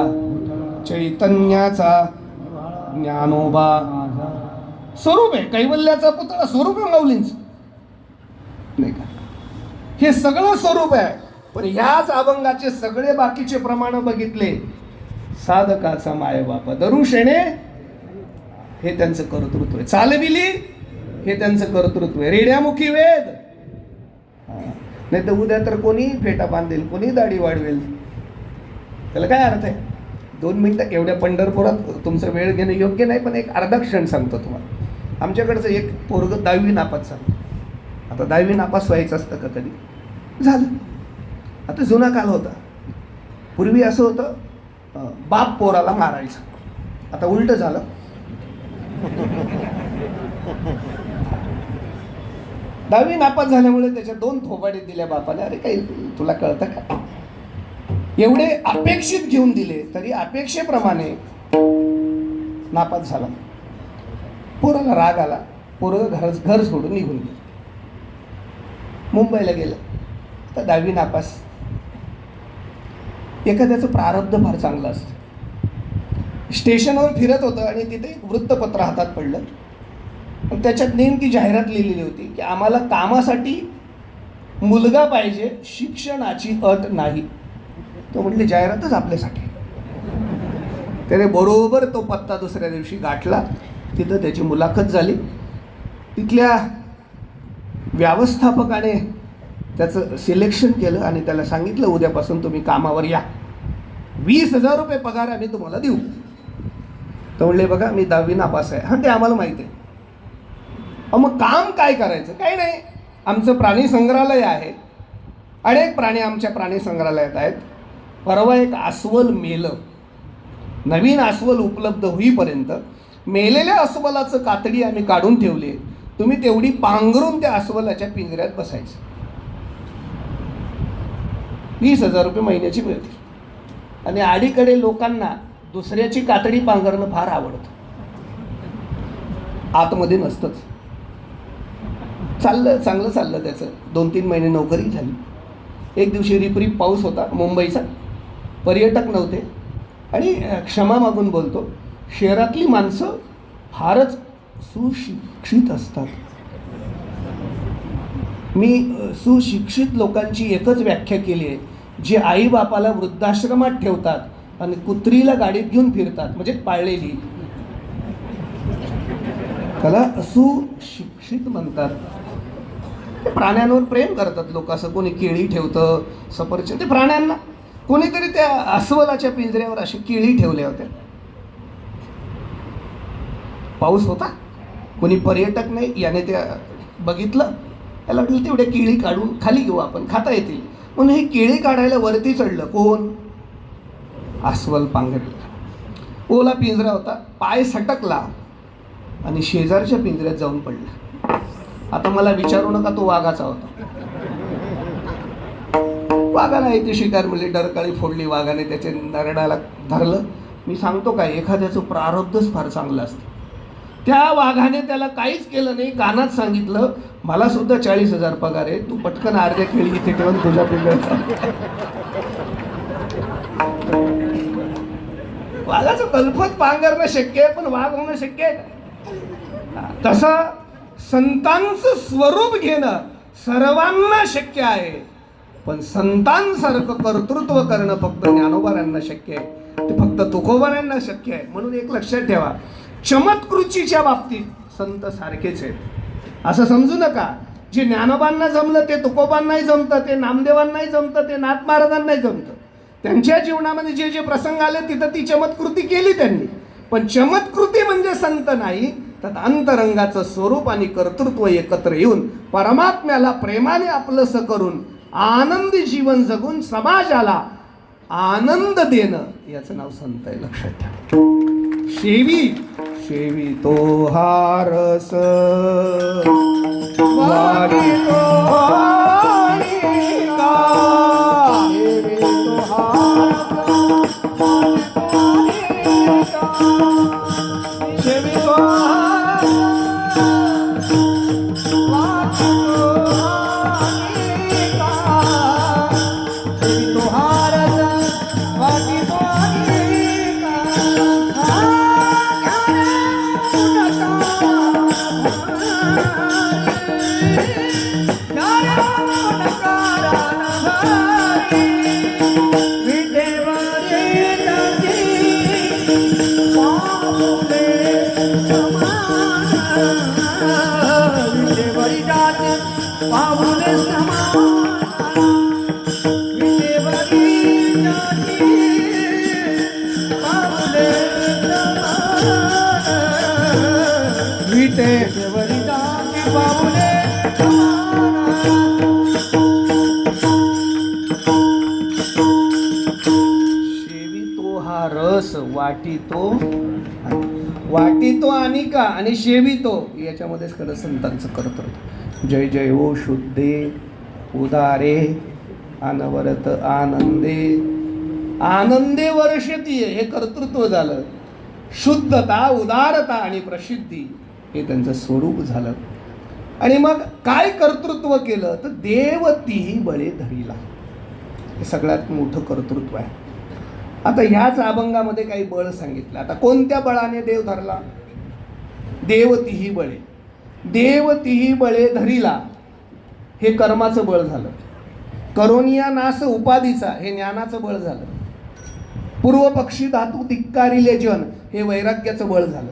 चैतन्याचा ज्ञानोबा. स्वरूप आहे कैवल्याचा पुतळा, स्वरूप आहे माऊलींचं नाही का? हे सगळं स्वरूप आहे. पण ह्याच अभंगाचे सगळे बाकीचे प्रमाण बघितले, साधकाचा मायबापा दरुशेने हे त्यांचं कर्तृत्व आहे. चालविली हे त्यांचं कर्तृत्व आहे. रेड्यामुखी वेद, नाही तर उद्या तर कोणी फेटा बांधेल, कोणी दाढी वाढवेल, त्याला काय अर्थ आहे? 2 मिनिटं एवढ्या पंढरपुरात तुमचा वेळ घेणं योग्य नाही, पण एक अर्धा क्षण सांगतो तुम्हाला. आमच्याकडचं एक पोरगं 10वी नापास झालं. आता 10वी नापास व्हायचं असतं का कधी? झालं. आता जुना काल होता. पूर्वी असं होतं, बाप पोराला मारायचं. आता उलट झालं. दहावी नापास झाल्यामुळे त्याच्या 2 थोबाडे दिल्या बापाने. अरे काही तुला कळतं का? एवढे अपेक्षित घेऊन दिले तरी अपेक्षेप्रमाणे नापास झाला. पोराला राग आला, पोरं घर सोडून निघून गेलं, मुंबईला गेलं. तर 10वी नापास. एखाद्याचं प्रारब्ध फार चांगलं असतं. स्टेशनवर फिरत होतं आणि तिथे एक वृत्तपत्र हातात पडलं. आणि त्याच्यात नेमकी जाहिरात लिहिलेली होती की आम्हाला कामासाठी मुलगा पाहिजे, शिक्षणाची अट नाही. तो म्हटले जाहिरातच आपल्यासाठी. त्याने बरोबर तो पत्ता दुसऱ्या दिवशी गाठला. तिथं त्याची मुलाखत झाली. तिथल्या व्यवस्थापकाने त्याचं सिलेक्शन केलं आणि त्याला सांगितलं उद्यापासून तुम्ही कामावर या, 20,000 रुपये पगार आम्ही तुम्हाला देऊ. तर म्हणले बघा मी 10वी नापास आहे. हां ते आम्हाला माहिती आहे. मग काम काय करायचं? काही नाही, आमचं प्राणी संग्रहालय आहे, अनेक प्राणी आमच्या प्राणी संग्रहालयात आहेत. परवा एक अस्वल मेलं. नवीन अस्वल उपलब्ध होईपर्यंत मेलेल्या अस्वलाचं कातडी आम्ही काढून ठेवले. तुम्ही तेवढी पांघरून त्या अस्वलाच्या पिंजऱ्यात बसायचं. 20,000 रुपये महिन्याची मिळते. आणि अलीकडे लोकांना दुसऱ्याची कातडी पांघरणं फार आवडतं. आतमध्ये नसतंच. चाललं चांगलं चाललं त्याचं. 2-3 महिने नोकरी झाली. एक दिवशी रिपरिप पाऊस होता मुंबईचा, पर्यटक नव्हते. आणि क्षमा मागून बोलतो, शहरातली माणसं फारच सुशिक्षित असतात. मी सुशिक्षित लोकांची एकच व्याख्या केली आहे, जे आईबापाला वृद्धाश्रमात ठेवतात आणि कुत्रीला गाडीत घेऊन फिरतात, म्हणजे पाळलेली, त्याला सुशिक्षित म्हणतात. प्राण्यांवर प्रेम करतात लोक. असं कोणी केळी ठेवतं, सफरचंद, ते प्राण्यांना. कोणीतरी त्या अस्वलाच्या पिंजऱ्यावर अशी केळी ठेवल्या होत्या. पाऊस होता, कोणी पर्यटक नाही, याने त्या बघितलं, त्याला वाटलं तेवढ्या केळी काढून खाली घेऊ आपण, खाता येतील म्हणून ही केळी काढायला वरती चढलं. कोण? अस्वल पांघरलं. ओला पिंजरा होता, पाय सटकला आणि शेजारच्या पिंजऱ्यात जाऊन पडला. आता मला विचारू नका तो वाघाचा होता. वाघाला इथे शिकार मिळली, डरकाळी फोडली वाघाने, त्याच्या नरडाला धरलं. मी सांगतो काय, एखाद्याचं प्रारब्धच फार चांगलं असतं. त्या वाघाने त्याला काहीच केलं नाही, कानात सांगितलं मला सुद्धा 40,000 पगार आहे, तू पटकन अर्ध्या केळी इथे ठेवून तुझ्या पिंजऱ्यात. वाघाचं कल्पत पांघरणं शक्य आहे, पण वाघ होणं शक्य आहे का? तसं संतांचं स्वरूप घेणं सर्वांना शक्य आहे. पण संतांसारखं कर्तृत्व करणं फक्त ज्ञानोबारांना शक्य आहे, ते फक्त तुकोबारांना शक्य आहे. म्हणून एक लक्षात ठेवा, चमत्कृतीच्या बाबतीत संत सारखेच आहेत असं समजू नका. जे ज्ञानोबांना जमलं ते तुकोबांनाही जमतं, ते नामदेवांनाही जमतं, ते नाथ महाराजांनाही जमतं. त्यांच्या जीवनामध्ये जे जे प्रसंग आले तिथं ती चमत्कृती केली त्यांनी. पण चमत्कृती म्हणजे संत नाही, तर अंतरंगाचं स्वरूप आणि कर्तृत्व एकत्र येऊन परमात्म्याला प्रेमाने आपलंसं करून आनंदी जीवन जगून समाजाला आनंद देणं याचं नाव संत आहे. लक्षात ठेवा. शेवी शेवी तो हारस वारी तो हारिका, शेवी तो हारस शेवी तो रस वाटितो आणि का आणि शेवितो याच्यामध्येच खरं संतांचं कर्तव्य. जय जय ओ शुद्धे उदारे अनवरत आनंदे आनंदे वर्षती हे कर्तृत्व झालं. शुद्धता, उदारता आणि प्रसिद्धी हे त्यांचं स्वरूप झालं. आणि मग काय कर्तृत्व केलं तर देव तीही बळे धरीला, हे सगळ्यात मोठं कर्तृत्व आहे. आता ह्याच अभंगामध्ये काही बळ सांगितलं. आता कोणत्या बळाने देव धरला? देव तीही बळे, देव तीही बळे धरिला हे कर्माचं बळ झालं. करोनिया नास उपाधीचा हे ज्ञानाचं बळ झालं. पूर्व पक्षी धातू धिक्कारिले जन हे वैराग्याचं बळ झालं.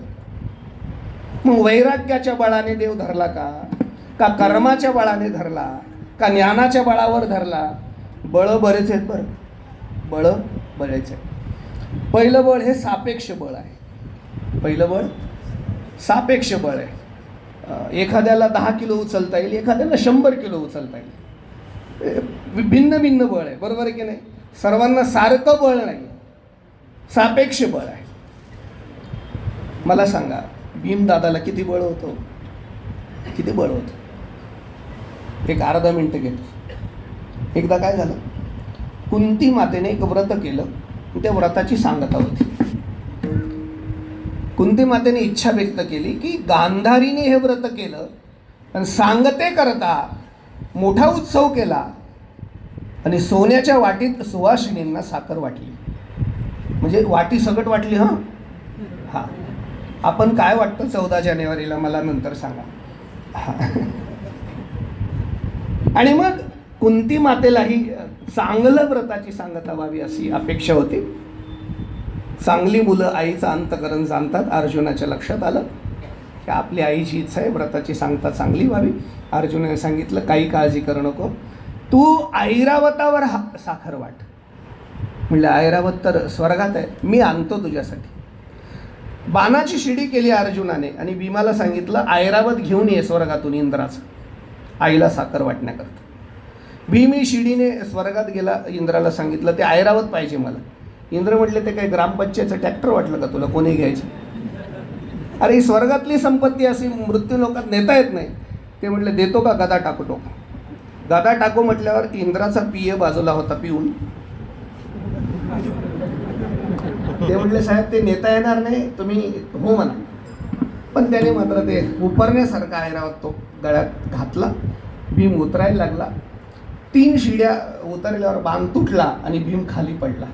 मग वैराग्याच्या बळाने देव धरला का कर्माच्या बळाने धरला का ज्ञानाच्या बळावर धरला? बळ बरेच आहेत बरं, बळ बरेच आहे. पहिलं बळ हे सापेक्ष बळ आहे. पहिलं बळ सापेक्ष बळ आहे. एखाद्याला 10 किलो उचलता येईल, एखाद्याला 100 किलो उचलता येईल. भिन्न भिन्न बळ आहे, बरोबर आहे की नाही? सर्वांना सारखं बळ नाही, सापेक्ष बळ आहे. मला सांगा, भीमदादाला किती बळ होतं? किती बळ होतं? एक अर्धा मिनटं घेतो. एकदा काय झालं, कुंती मातेने एक व्रत केलं, त्या व्रताची सांगता होती. कुंती मातेने इच्छा व्यक्त केली की गांधारीने हे व्रत केलं आणि सांगते करता मोठा उत्सव केला आणि सोन्याच्या वाटीत सुवासिनींना साखर वाटली. म्हणजे वाटी सगट वाटली. हां, आपण काय वाटतं 14 जानेवारीला मला नंतर सांगा. आणि मग कुंती मातेलाही चांगलं व्रताची सांगता व्हावी अशी अपेक्षा होती. चांगली मुलं आईचं अंतकरण जाणतात. अर्जुनाच्या लक्षात आलं की आपली आईची इच्छा आहे व्रताची सांगता चांगली व्हावी. अर्जुनाने सांगितलं काही काळजी करू नको, तू ऐरावतावर साखर वाट. म्हणलं ऐरावत तर स्वर्गात आहे, मी आणतो तुझ्यासाठी. बाणाची शिडी केली अर्जुनाने आणि भीमाला सांगितलं ऐरावत घेऊन ये स्वर्गातून इंद्राचं, आईला साखर वाटण्याकरता. भीम ही शिडीने स्वर्गात गेला, इंद्राला सांगितलं ते ऐरावत पाहिजे मला. इंद्र म्हटले ते काही ग्रामपंचायतचं ट्रॅक्टर वाटलं का तुला, कोणी घ्यायचं? अरे ही स्वर्गातली संपत्ती अशी मृत्यू लोकात नेता येत नाही. ते म्हटले देतो का? गदा टाकतो. गदा टाकू म्हटल्यावर इंद्राचा पिय बाजूला होता पिऊन. ते म्हटले साहेब ते नेता येणार नाही, तुम्ही हो म्हणा. पण त्याने मात्र ते उपरण्यासारखा ऐरावत तो गळ्यात घातला. भीम उतरायला लागला. 3 शिड्या उतरल्यावर बाण तुटला आणि भीम खाली पडला.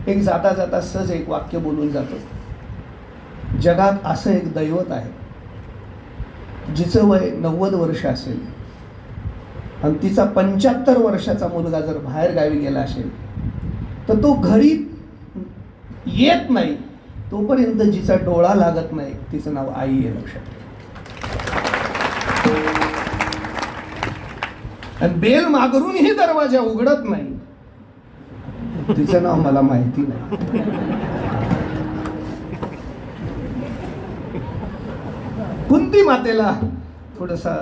एक जाता जाता सहज एक वाक्य बोलून जातो, जगात असं एक दैवत आहे जिचं वय 90 वर्ष असेल आणि तिचा 75 वर्षाचा मुलगा जर बाहेर गावी गेला असेल तर तो घरी येत नाही तोपर्यंत जिचा डोळा लागत नाही तिचं नाव आई आहे, लक्षात. आणि बेल मागरूनही दरवाजा उघडत नाही तिचं नाव मला माहिती नाही. कुंती मातेला थोडसा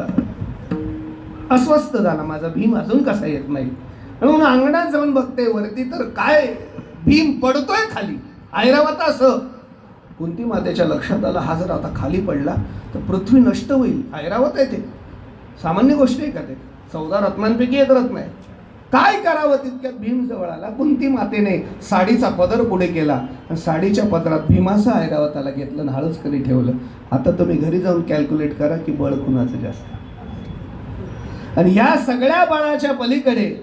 अस्वस्थ झाला, माझा भीम अजून कसा येत नाही. म्हणून अंगणात जाऊन बघते वरती तर काय भीम पडतोय खाली ऐरावत असं. कुंती मातेच्या लक्षात आलं हा जर आता खाली पडला तर पृथ्वी नष्ट होईल. ऐरावत आहे ते, सामान्य गोष्ट आहे का ते? 14 रत्नांपैकी एक रत्न आहे. काय करावं तितक्यात भीम जवळ आला. कुंती मातेने साडीचा पदर पुढे केला आणि साडीच्या पदरात भीमाचं ऐरावताला घेतलं आणि हळूचकरी ठेवलं. आता तुम्ही घरी जाऊन कॅल्क्युलेट करा की बळ कुणाचं जास्त. आणि या सगळ्या बळाच्या पलीकडे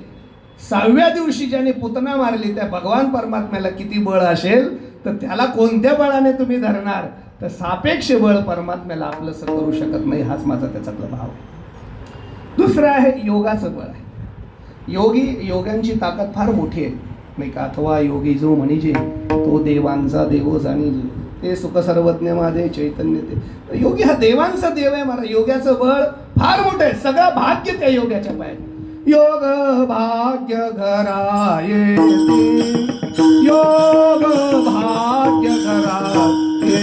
6व्या दिवशी ज्याने पुतना मारली त्या भगवान परमात्म्याला किती बळ असेल तर त्याला कोणत्या बळाने तुम्ही धरणार? तर सापेक्ष बळ परमात्म्याला आपलंसं करू शकत नाही. हाच माझा त्याच्यातला भाव आहे. दुसरं आहे योगाचं बळ आहे. योग्यांची ताकद फार मोठी आहे नाही का? अथवा योगी जो म्हणजे तो देवांचा देवो जाणील, ते सुख सर्वज्ञ माझे चैतन्य ते. योगी हा देवांचा देव आहे महाराज. योग्याचं बळ फार मोठं आहे. सगळं भाग्य त्या योग्याच्या पायात. योग भाग्य घराये, योग भाग्य घराये,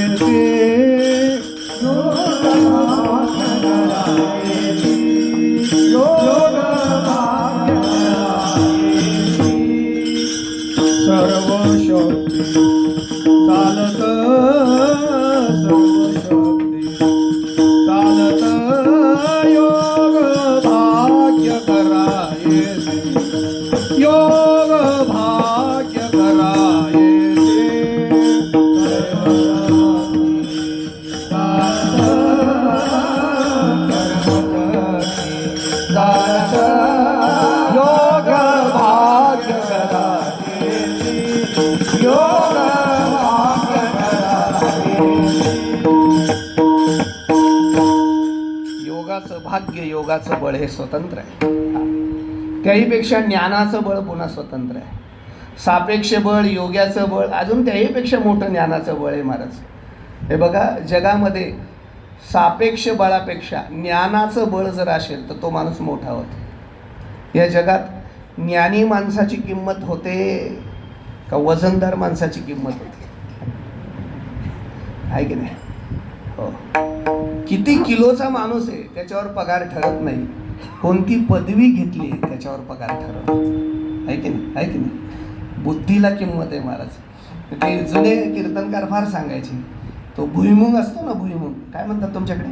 योग भाग्य घराये, योग भाग्य सर्व शक्ती चालत, सर्व शक्ती चालत योग भाग्य कराये, योग भाग्य कराये, योग भाग्य कराये, योग भाग्य कराये. योगाचं भाग्य, योगाचं बळ हे स्वतंत्र आहे. त्याहीपेक्षा ज्ञानाचं बळ पुन्हा स्वतंत्र आहे. सापेक्ष बळ, योग्याचं बळ, अजून त्याहीपेक्षा मोठं ज्ञानाचं बळ आहे महाराज. हे बघा, जगामध्ये सापेक्ष बळापेक्षा ज्ञानाचं बळ जर असेल तर तो माणूस मोठा होतो. या जगात ज्ञानी माणसाची किंमत होते का वजनदार माणसाची किंमत होते? आहे की नाही? हो. किती किलोचा माणूस आहे त्याच्यावर पगार ठरत नाही. कोणती पदवी घेतली त्याच्यावर पगार ठरवतो. आहे की नाही? आहे की नाही? बुद्धीला किंमत आहे महाराज. ते जुने कीर्तनकार फार सांगायचे. तो भुईमुंग असतो ना, भुईमुंग काय म्हणतात तुमच्याकडे?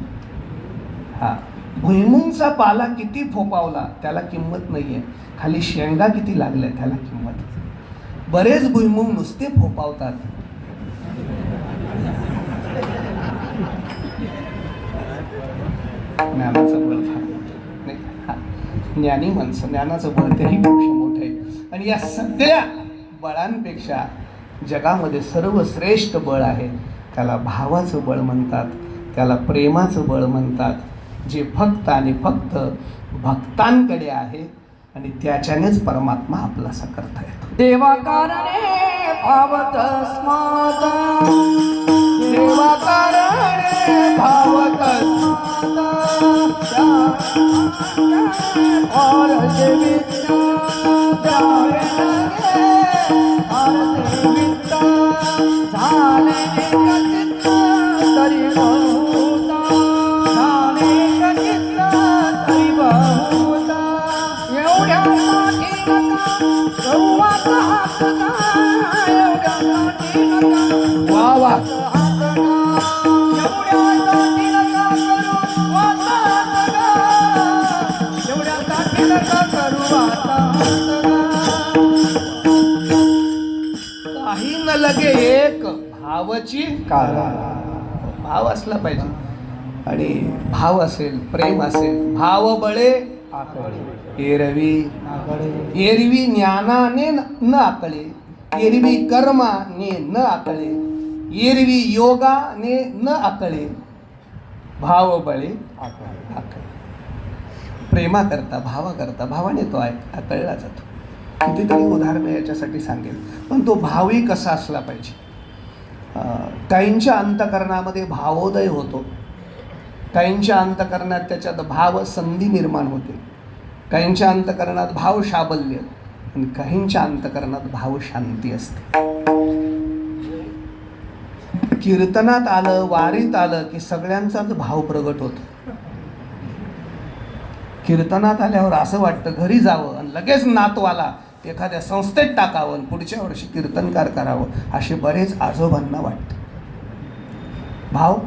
हा, भुईमुंगचा पाला किती फोपावला त्याला किंमत नाहीये, खाली शेंगा किती लागल्या त्याला किंमत. बरेच भुईमुंग नुसते फोपावतात. ज्ञानाचं बळ फार नाही. हा, ज्ञानी माणसं, ज्ञानाचं बळ त्याहीपेक्षा मोठं आहे. आणि या सगळ्या बळांपेक्षा जगामध्ये सर्वश्रेष्ठ बळ आहे त्याला भावाचं बळ म्हणतात, त्याला प्रेमाचं बळ म्हणतात, जे फक्त आणि फक्त भक्तांकडे आहे आणि त्याच्यानेच परमात्मा आपलासा करता येतो. देवा कारणे भावत स्मात, देवा कारणे भावत और देविता द्यावे लागे, और देविता झाले कचित तरी बहुता, झाले कचित तरी बहुता. एवढ्यासाठी नका गौवाचा हात का, एवढ्यासाठी नका वा वा. हात का, एवढ्यासाठी नका करू वाचा हात का, एवढ्यासाठी नका करू वाचा हात का. काही न लगे एक भावाची कारण. भाव असला पाहिजे. आणि भाव असेल, प्रेम असेल, भाव बळे एरवी, एरवी ज्ञानाने न आकळे, एरवी कर्माने न आकळे, एरवी योगाने न आकळे, भाव बळे आकळे. प्रेमा करता, भावा करता, भावाने तो आहे कळला जातो. कितीतरी उदाहरणं याच्यासाठी सांगेल, पण तो भावही कसा असला पाहिजे. काहींच्या अंतकरणामध्ये भावोदय होतो, काहींच्या अंतकरणात त्याच्यात भाव संधी निर्माण होते, काहींच्या अंतकरणात भाव शाबल्य आणि काहींच्या अंतकरणात भाव शांती असते. कीर्तनात आलं, वारीत आलं की सगळ्यांचाच भाव प्रगट होतो. कीर्तनात आल्यावर असं वाटतं घरी जावं आणि लगेच नातवाला एखाद्या संस्थेत टाकावं आणि पुढच्या वर्षी कीर्तनकार करावं, असे बरेच आजोबांना वाटतं. भाव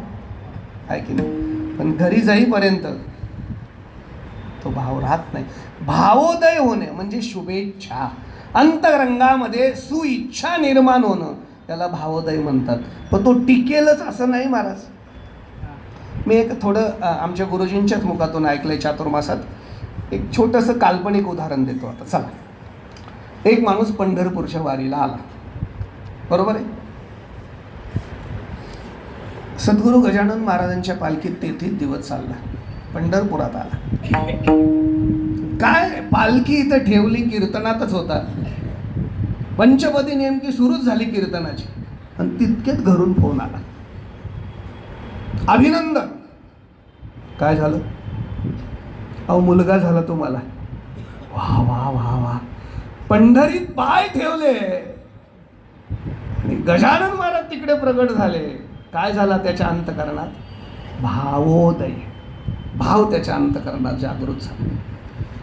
आहे की नाही, पण घरी जाईपर्यंत तो भाव राहत नाही. भावोदय होणे म्हणजे शुभेच्छा, अंतरंगामध्ये सुइच्छा निर्माण होणं, त्याला भावोदय म्हणतात. पण तो टिकेलच असं नाही महाराज. मी एक थोडं आमच्या गुरुजींच्याच मुखातून ऐकलंय चातुर्मासात, एक छोटंसं काल्पनिक उदाहरण देतो. आता चला, एक माणूस पंढरपूरच्या वारीला आला, बरोबर आहे. सद्गुरू गजानन महाराजांच्या पालखीत 33 दिवस चालला, पंढरपुरात आला. काय पालखी इथं ठेवली, कीर्तनातच होता. पंचपदी नेमकी सुरूच झाली कीर्तनाची आणि तितकेच घरून फोन आला, अभिनंदन. काय झालं? अहो मुलगा झाला तुम्हाला. वा वा वा वा. पंढरीत पाय ठेवले आणि गजानन महाराज तिकडे प्रगट झाले. काय झाला त्याच्या अंतकरणात? भावोदय, भाव त्याच्या अंतकरणात जागृत झाला.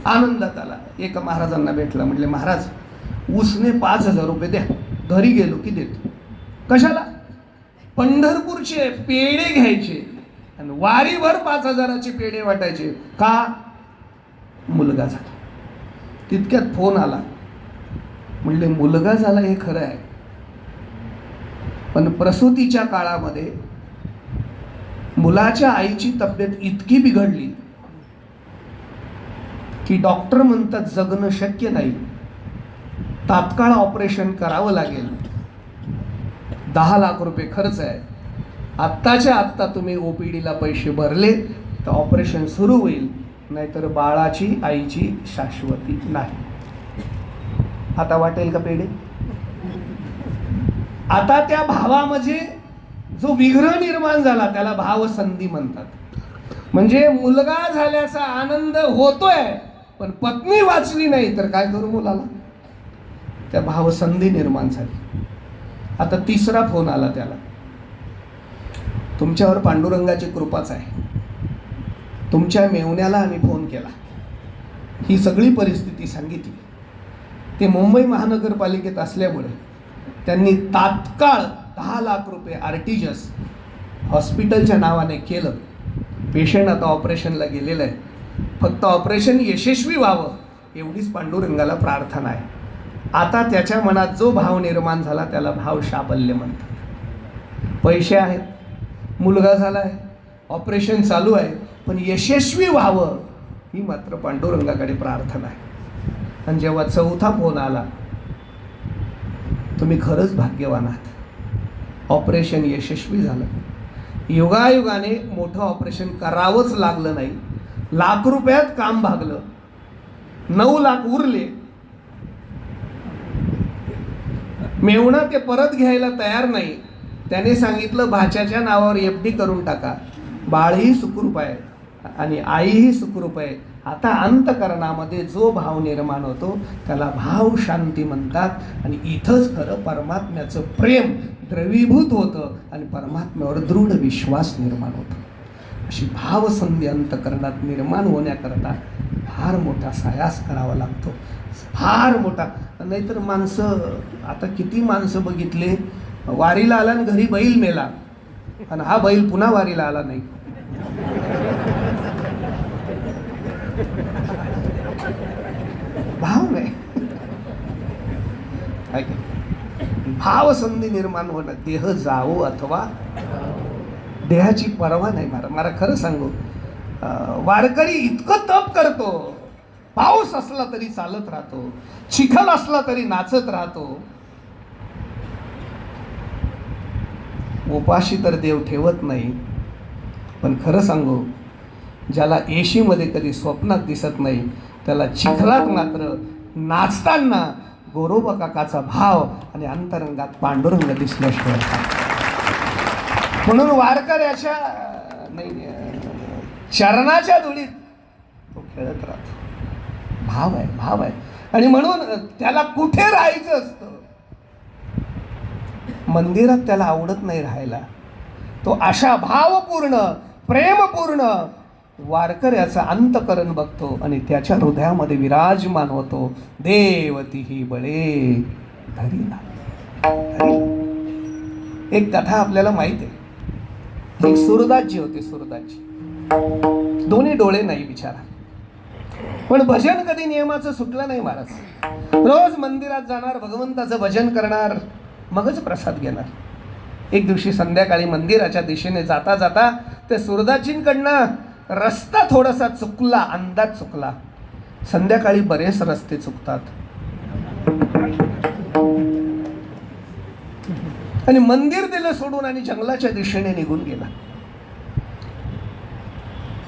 आनंदात आला. एका महाराजांना भेटला, म्हटले महाराज उसने 5,000 रुपये द्या, घरी गेलो की देतो. कशाला? पंढरपूरचे पेढे घ्यायचे आणि वारीभर 5,000चे पेढे वाटायचे. का? मुलगा झाला. तितक्यात फोन आला, म्हणले मुलगा झाला हे खरं आहे, पण प्रसूतीच्या काळामध्ये मुलाच्या आईची तब्येत इतकी बिघडली की डॉक्टर म्हणतात जगणं शक्य नाही, तात्काळ ऑपरेशन करावं लागेल. 10 लाख रुपये खर्च आहे. आत्ताच्या आत्ता तुम्ही OPDला पैसे भरले तर ऑपरेशन सुरू होईल, नाहीतर बाळाची आईची शाश्वती नाही. आता वाटेल का पेढे? आता त्या भावामध्ये जो विग्रह निर्माण झाला त्याला भावसंधी म्हणतात. म्हणजे मुलगा झाल्याचा आनंद होतोय, पण पत्नी वाचली नाही तर काय करू मुलाला? त्या भावसंधी निर्माण झाली. आता तिसरा फोन आला त्याला, तुमच्यावर पांडुरंगाची कृपाच आहे, तुमच्या मेवण्याला आम्ही फोन केला, ही सगळी परिस्थिती सांगितली. ते मुंबई महानगरपालिकेत असल्यामुळे त्यांनी तात्काळ 10 लाख रुपये RTGS हॉस्पिटलच्या नावाने केलं. पेशंट आता ऑपरेशनला गेलेलं आहे. फक्त ऑपरेशन यशस्वी व्हावं एवढीच पांडुरंगाला प्रार्थना आहे. आता त्याच्या मनात जो भाव निर्माण झाला त्याला भाव शाबल्य म्हणतात. पैसे आहेत, मुलगा झाला आहे, ऑपरेशन चालू आहे, पण यशस्वी व्हावं ही मात्र पांडुरंगाकडे प्रार्थना आहे. आणि जेव्हा चौथा फोन आला, तुम्ही खरंच भाग्यवान आहात, ऑपरेशन यशस्वी झालं. युगायुगाने मोठं ऑपरेशन करावंच लागलं नाही, लाख रुपयात काम भागलं, 9 लाख उरले. मेवणा ते परत घ्यायला तयार नाही. त्याने सांगितलं भाच्याच्या नावावर FD करून टाका, बाळही सुखरूप आहे आणि आईही सुखरूप आहे. आता अंतकरणामध्ये जो भाव निर्माण होतो त्याला भाव शांती म्हणतात. आणि इथंच खरं परमात्म्याचं प्रेम द्रवीभूत होतं आणि परमात्म्यावर दृढ विश्वास निर्माण होतो. अशी भावसंधी अंतकरणात निर्माण होण्याकरता फार मोठा सायास करावा लागतो, फार मोठा. नाहीतर माणसं, आता किती माणसं बघितले, वारीला आला आणि घरी बैल मेला आणि हा बैल पुन्हा वारीला आला नाही. भाव नाही. भावसंधी निर्माण होणं, देह जावो अथवा देहाची पर्वा नाही. मला खरं सांगू, वारकरी इतकं तप करतो, पाऊस असला तरी चालत राहतो, चिखल असला तरी नाचत राहतो. उपाशी तर देव ठेवत नाही. पण खरं सांगू, ज्याला एशीमध्ये कधी स्वप्नात दिसत नाही त्याला चिखलात मात्र नाचताना गोरोबा काकाचा भाव आणि अंतरंगात पांडुरंग दिसल्याशिवाय म्हणून वारकऱ्याच्या नाही चरणाच्या धुळीत तो खेळत राहतो. भाव आहे आणि म्हणून त्याला कुठे राहायचं असतं. मंदिरात त्याला आवडत नाही राहायला. तो अशा भावपूर्ण प्रेमपूर्ण वारकऱ्याचं अंतकरण बघतो आणि त्याच्या हृदयामध्ये विराजमान होतो. देवती ही बळे धरीला. एक कथा आपल्याला माहित आहे. एक सुरदासजी होते. सुरदासजी दोन्ही डोळे नाही बिचारा, पण भजन कधी नियमाचं सुटलं नाही महाराज. रोज मंदिरात जाणार, भगवंताचं भजन करणार, मगच प्रसाद घेणार. एक दिवशी संध्याकाळी मंदिराच्या दिशेने जाता जाता त्या सुरदासजींकडनं रस्ता थोडासा चुकला, अंदाज चुकला. संध्याकाळी बरेच रस्ते चुकतात. आणि मंदिर दिलं सोडून आणि जंगलाच्या दिशेने निघून गेला.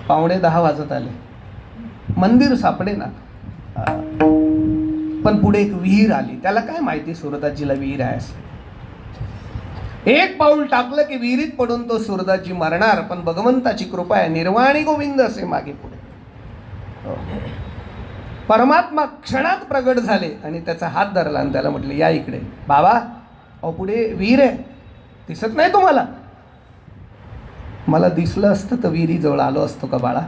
9:45 वाजत आले. मंदिर सापडे ना. पण पुढे एक विहीर आली. त्याला काय माहिती सुरदासजीला विहीर आहे असं. एक पाऊल टाकलं की विहिरीत पडून तो सुरदासजी मरणार. पण भगवंताची कृपा आहे. निर्वाणी गोविंद असे मागे पुढे. परमात्मा क्षणात प्रगट झाले आणि त्याचा हात धरला आणि त्याला म्हटले, या इकडे. बाबा, अहो पुढे विहीर आहे, दिसत नाही तुम्हाला? मला दिसलं असतं तर विहिरीजवळ आलो असतो का बाळा?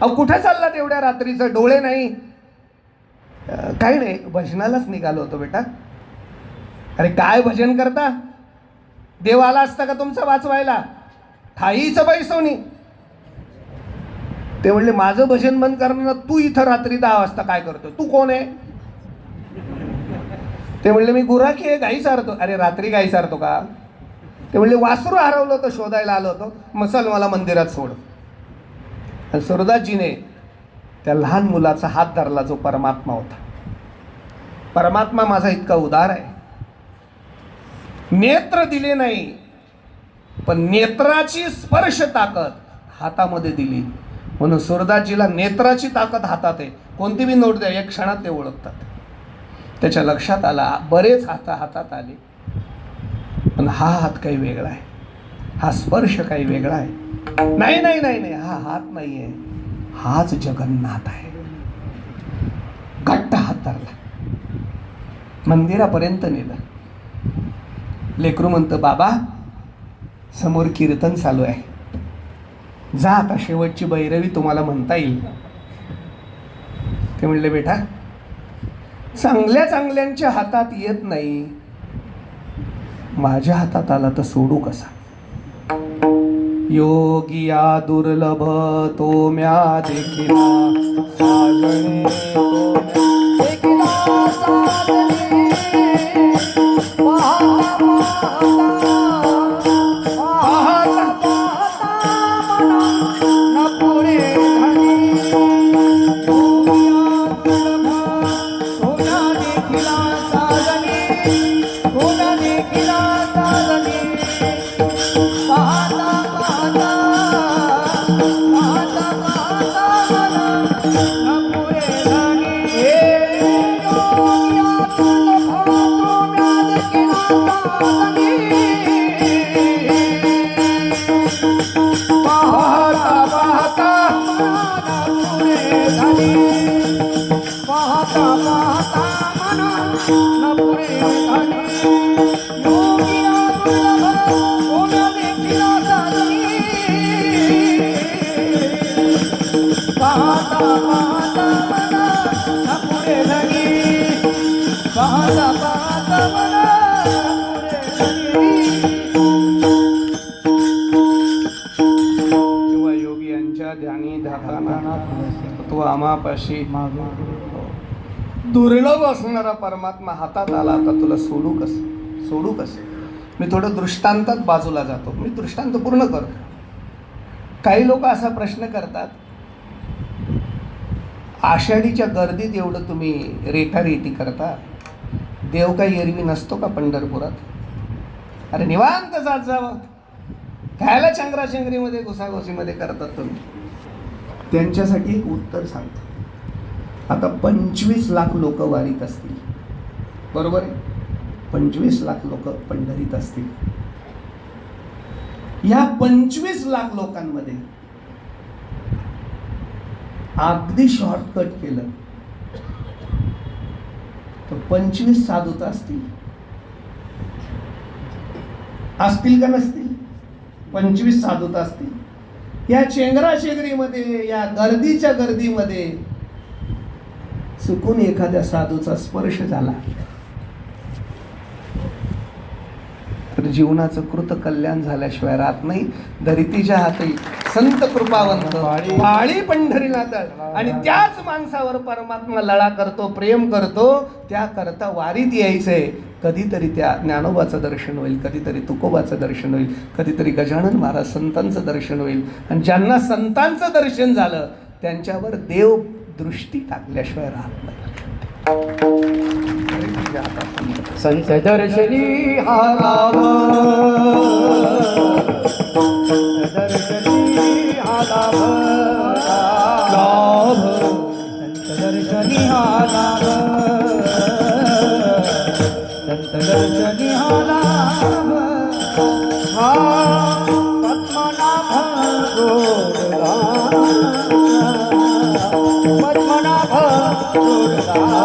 अहो कुठे चालला तेवढ्या रात्रीचं? डोळे नाही? काही नाही, भजनालाच निघालो होतो बेटा. अरे काय भजन करता? देव आला असता का तुमचं वाचवायला? ठाईचं पैसोनी. ते म्हणले, माझं भजन बंद करणार, तू इथं रात्री 10 वाजता काय करतो? तू कोण आहे? ते म्हणले, मी गुराखी आहे, गाई सारतो. अरे रात्री गाई सारतो का? ते म्हणले, वासरू हरवलं होतं, शोधायला आलो होतो. मग चल मला मंदिरात सोड. आणि सुरदासजीने त्या लहान मुलाचा हात धरला जो परमात्मा होता. परमात्मा माझा इतका उदार आहे. नेत्र दिले नाही, पण नेत्राची स्पर्श ताकद हातामध्ये दिली. म्हणून सुरदासजीला नेत्राची ताकद हातात आहे. कोणती बी नोट द्या, एक क्षणात ते ओळखतात. त्याच्या लक्षात आला, बरेच हातात आले, पण हा हात काही वेगळा आहे, हा स्पर्श काही वेगळा आहे. नाही नाही नाही नाही, हा हात नाही आहे, हाच जगन्नाथ आहे. घट्ट हात धरला, मंदिरापर्यंत नेलं. लेकरू म्हणतं, बाबा समोर कीर्तन चालू आहे, जा आता शेवटची भैरवी तुम्हाला म्हणता येईल. ते म्हणले, बेटा चांगल्या चांगल्यांच्या हातात येत नाही, माझ्या हातात आला तर सोडू कसा? योगिया दुर्लभ तो म्या देखिला साजणे, तो देखिला साजणे, आमापाशी दुर्लभ असणारा परमात्मा हातात आला, तर तुला सोडू कसं? मी थोडं दृष्टांतात बाजूला जातो. मी दृष्टांत पूर्ण करतो. काही लोक असा प्रश्न करतात, आषाढीच्या गर्दीत एवढं तुम्ही रेटारेटी करता, देव काही एरवी नसतो का पंढरपुरात? अरे निवांत जात जावं, खायला चंगराचंगरीमध्ये घुसाघुसीमध्ये करतात तुम्ही. त्यांच्यासाठी एक उत्तर सांगतो. आता 25 लाख लोक वारीत असतील, बरोबर आहे? 25 लाख लोक पंढरीत असतील. या 25 लाख लोकांमध्ये अगदी शॉर्टकट केलं तर 25 साधू तर असतील का नसतील? 25 साधू तर असतील. या चेंगराचेंगरीमध्ये, या गर्दीमध्ये चुकून एखाद्या साधूचा स्पर्श झाला तर जीवनाचं कृत कल्याण झाल्याशिवाय राहत नाही. धरितीच्या हाती संत कृपावंत पाळी पंढरीला तळ. आणि त्याच माणसावर परमात्मा लळा करतो, प्रेम करतो. त्याकरता वारीत यायचंय. कधीतरी त्या ज्ञानोबाचं दर्शन होईल, कधीतरी तुकोबाचं दर्शन होईल, कधीतरी गजानन महाराज संतांचं दर्शन होईल. आणि ज्यांना संतांचं दर्शन झालं त्यांच्यावर देव दृष्टी टाकल्याशिवाय राहत नाही. संत दर्शनी हा लाभ, दर्शनी हा लाभ, संत दर्शनी हा लाभ, संत दर्शनी हा लाभ. हा पद्मनाभ जोडला, पद्मनाभ जोडला.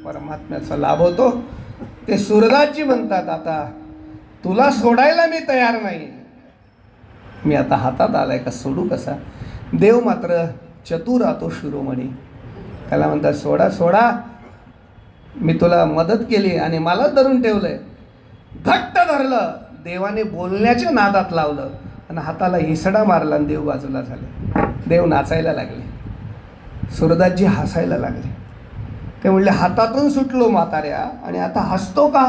परमात्म्याचा लाभ होतो. ते सुरदासजी म्हणतात, आता तुला सोडायला मी तयार नाही. मी आता हातात आलाय का सोडू कसा? देव मात्र चतुर राहतो शिरोमणी. त्याला म्हणतात, सोडा सोडा, मी तुला मदत केली आणि मला धरून ठेवलंय. घट्ट धरलं. देवाने बोलण्याच्या नादात लावलं आणि हाताला हिसडा मारला आणि देव बाजूला झाले. देव नाचायला लागले, सुरदासजी हसायला लागले. ते म्हणले, हातातून सुटलो म्हाताऱ्या आणि आता हसतो का?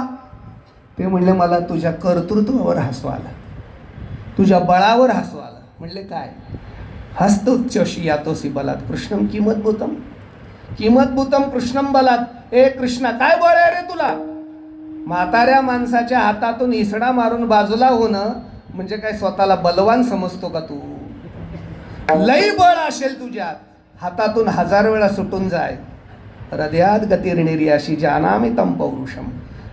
ते म्हणले, मला तुझ्या कर्तृत्वावर हसू आलं, तुझ्या बळावर हसू आलं. म्हणले, काय? हस्तोच्चशी यातोसी बलात कृष्णम किमद्भुतम, किमद्भुतम कृष्णम बलात. ए कृष्णा, काय बळ आहे रे तुला? म्हाताऱ्या माणसाच्या हातातून इसडा मारून बाजूला होणं म्हणजे काय स्वतःला बलवान समजतो का तू? लई बळ असेल तुझ्यात, हातातून 1000 वेळा सुटून जाय. हृदयात गतिर्निर्याशी जानामि तम पौरुषम.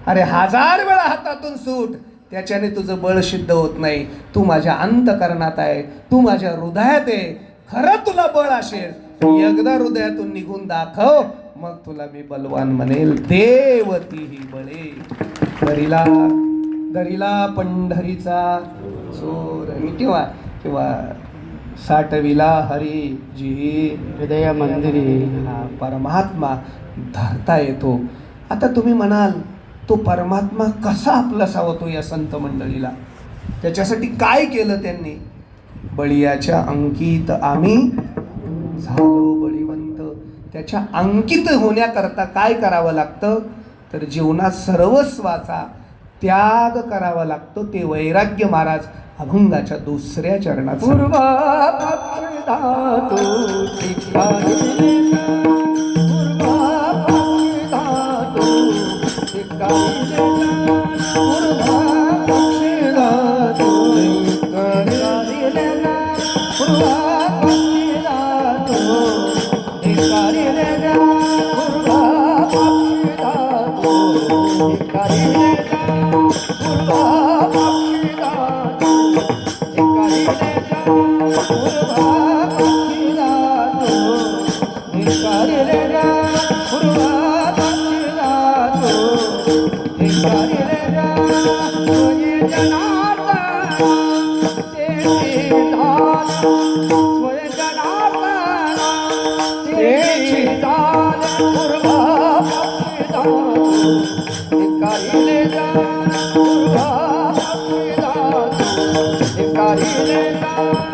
अरे 1000 वेळा हातातून सूट, त्याच्याने तुझं बळ सिद्ध होत नाही. तू माझ्या अंतकरणात आहे, तू माझ्या हृदयात आहे. खरं तुला बळ असेल एकदा हृदयातून निघून दाखव, मग तुला मी बलवान म्हणेल. देवती ही बळे दरिला, दरिला पंढरीचा चोर. मी किंवा साठविला हरी जी हृदय मंदिरी. परमात्मा धरता येतो. आता तुम्ही म्हणाल, तो परमात्मा कसा आपलासा होतो या संत मंडळीला? त्याच्यासाठी काय केलं त्यांनी? बळीयाच्या अंकित आम्ही झालो बळीवंत. त्याच्या अंकित होण्याकरता काय करावं लागतं? तर जीवनात सर्वस्वाचा त्याग करावा लागतो. ते वैराग्य महाराज अभंगाच्या 2ऱ्या चरणात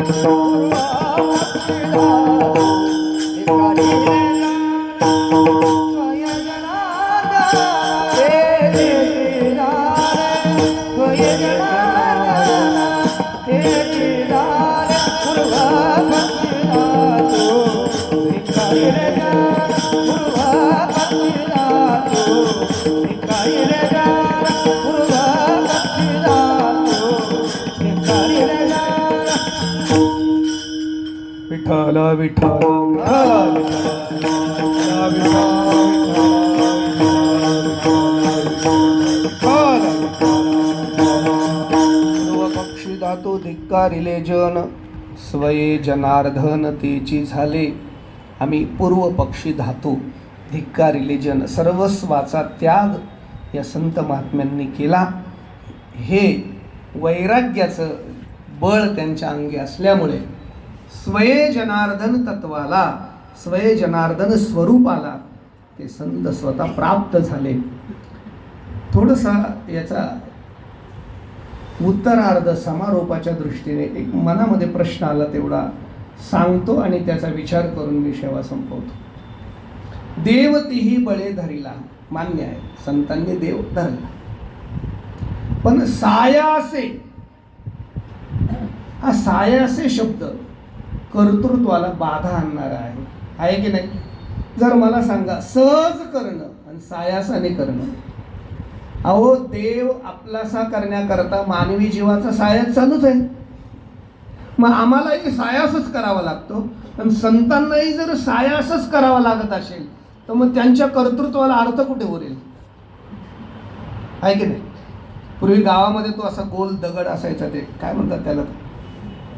Hare विठ्ठल विठ्ठल पक्षी धातू धिक्कारिले जन स्वये जनार्दन तेची झाले. आम्ही पूर्व पक्षी धातू धिक्कारिले जन, सर्वस्वाचा त्याग या संत महात्म्यांनी केला. हे वैराग्याचं बळ त्यांच्या अंगी असल्यामुळे स्वये जनार्दन तत्वाला, स्वये जनार्दन स्वरूपाला ते संत स्वतः प्राप्त झाले. थोडंसा याचा उत्तरार्ध समारोपाच्या दृष्टीने एक मनामध्ये प्रश्न आला तेवढा सांगतो आणि त्याचा विचार करून मी सेवा संपवतो. देव तिही बळे धरिला, मान्य आहे, संतांनी देव धरला, पण सायासे, हा सायासे शब्द कर्तृत्वाला बाधा आणणारा आहे की नाही? जर मला सांगा, सहज करणं आणि सायासाने करणं, अहो देव आपलासा करण्याकरता मानवी जीवाचा सायास चालूच आहे. मग आम्हालाही सायासच करावा लागतो. पण संतांनाही जर सायासच करावा लागत असेल तर मग त्यांच्या कर्तृत्वाला अर्थ कुठे उरेल? आहे की नाही? पूर्वी गावामध्ये तो असा गोल दगड असायचा, ते काय म्हणतात त्याला,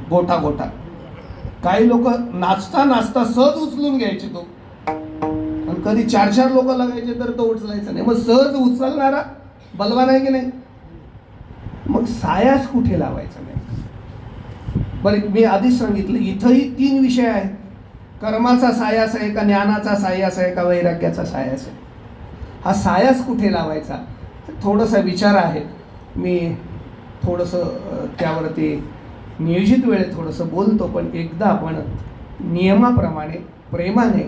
गोठा गोठा. काही लोक नाचता नाचता सहज उचलून घ्यायचे तो, आणि कधी 4-4 लोक लागायचे तर तो उचलायचा नाही. मग सहज उचलणारा बलवान आहे की नाही? मग सायास कुठे लावायचा नाही? बरं, मी आधीच सांगितलं इथंही 3 विषय आहेत. कर्माचा सायास आहे का, ज्ञानाचा सायास आहे का, वैराग्याचा सायास आहे? हा सायास कुठे लावायचा थोडासा विचार आहे. मी थोडंसं त्यावरती नियोजित वेळेत थोडंसं बोलतो, पण एकदा आपण नियमाप्रमाणे प्रेमाने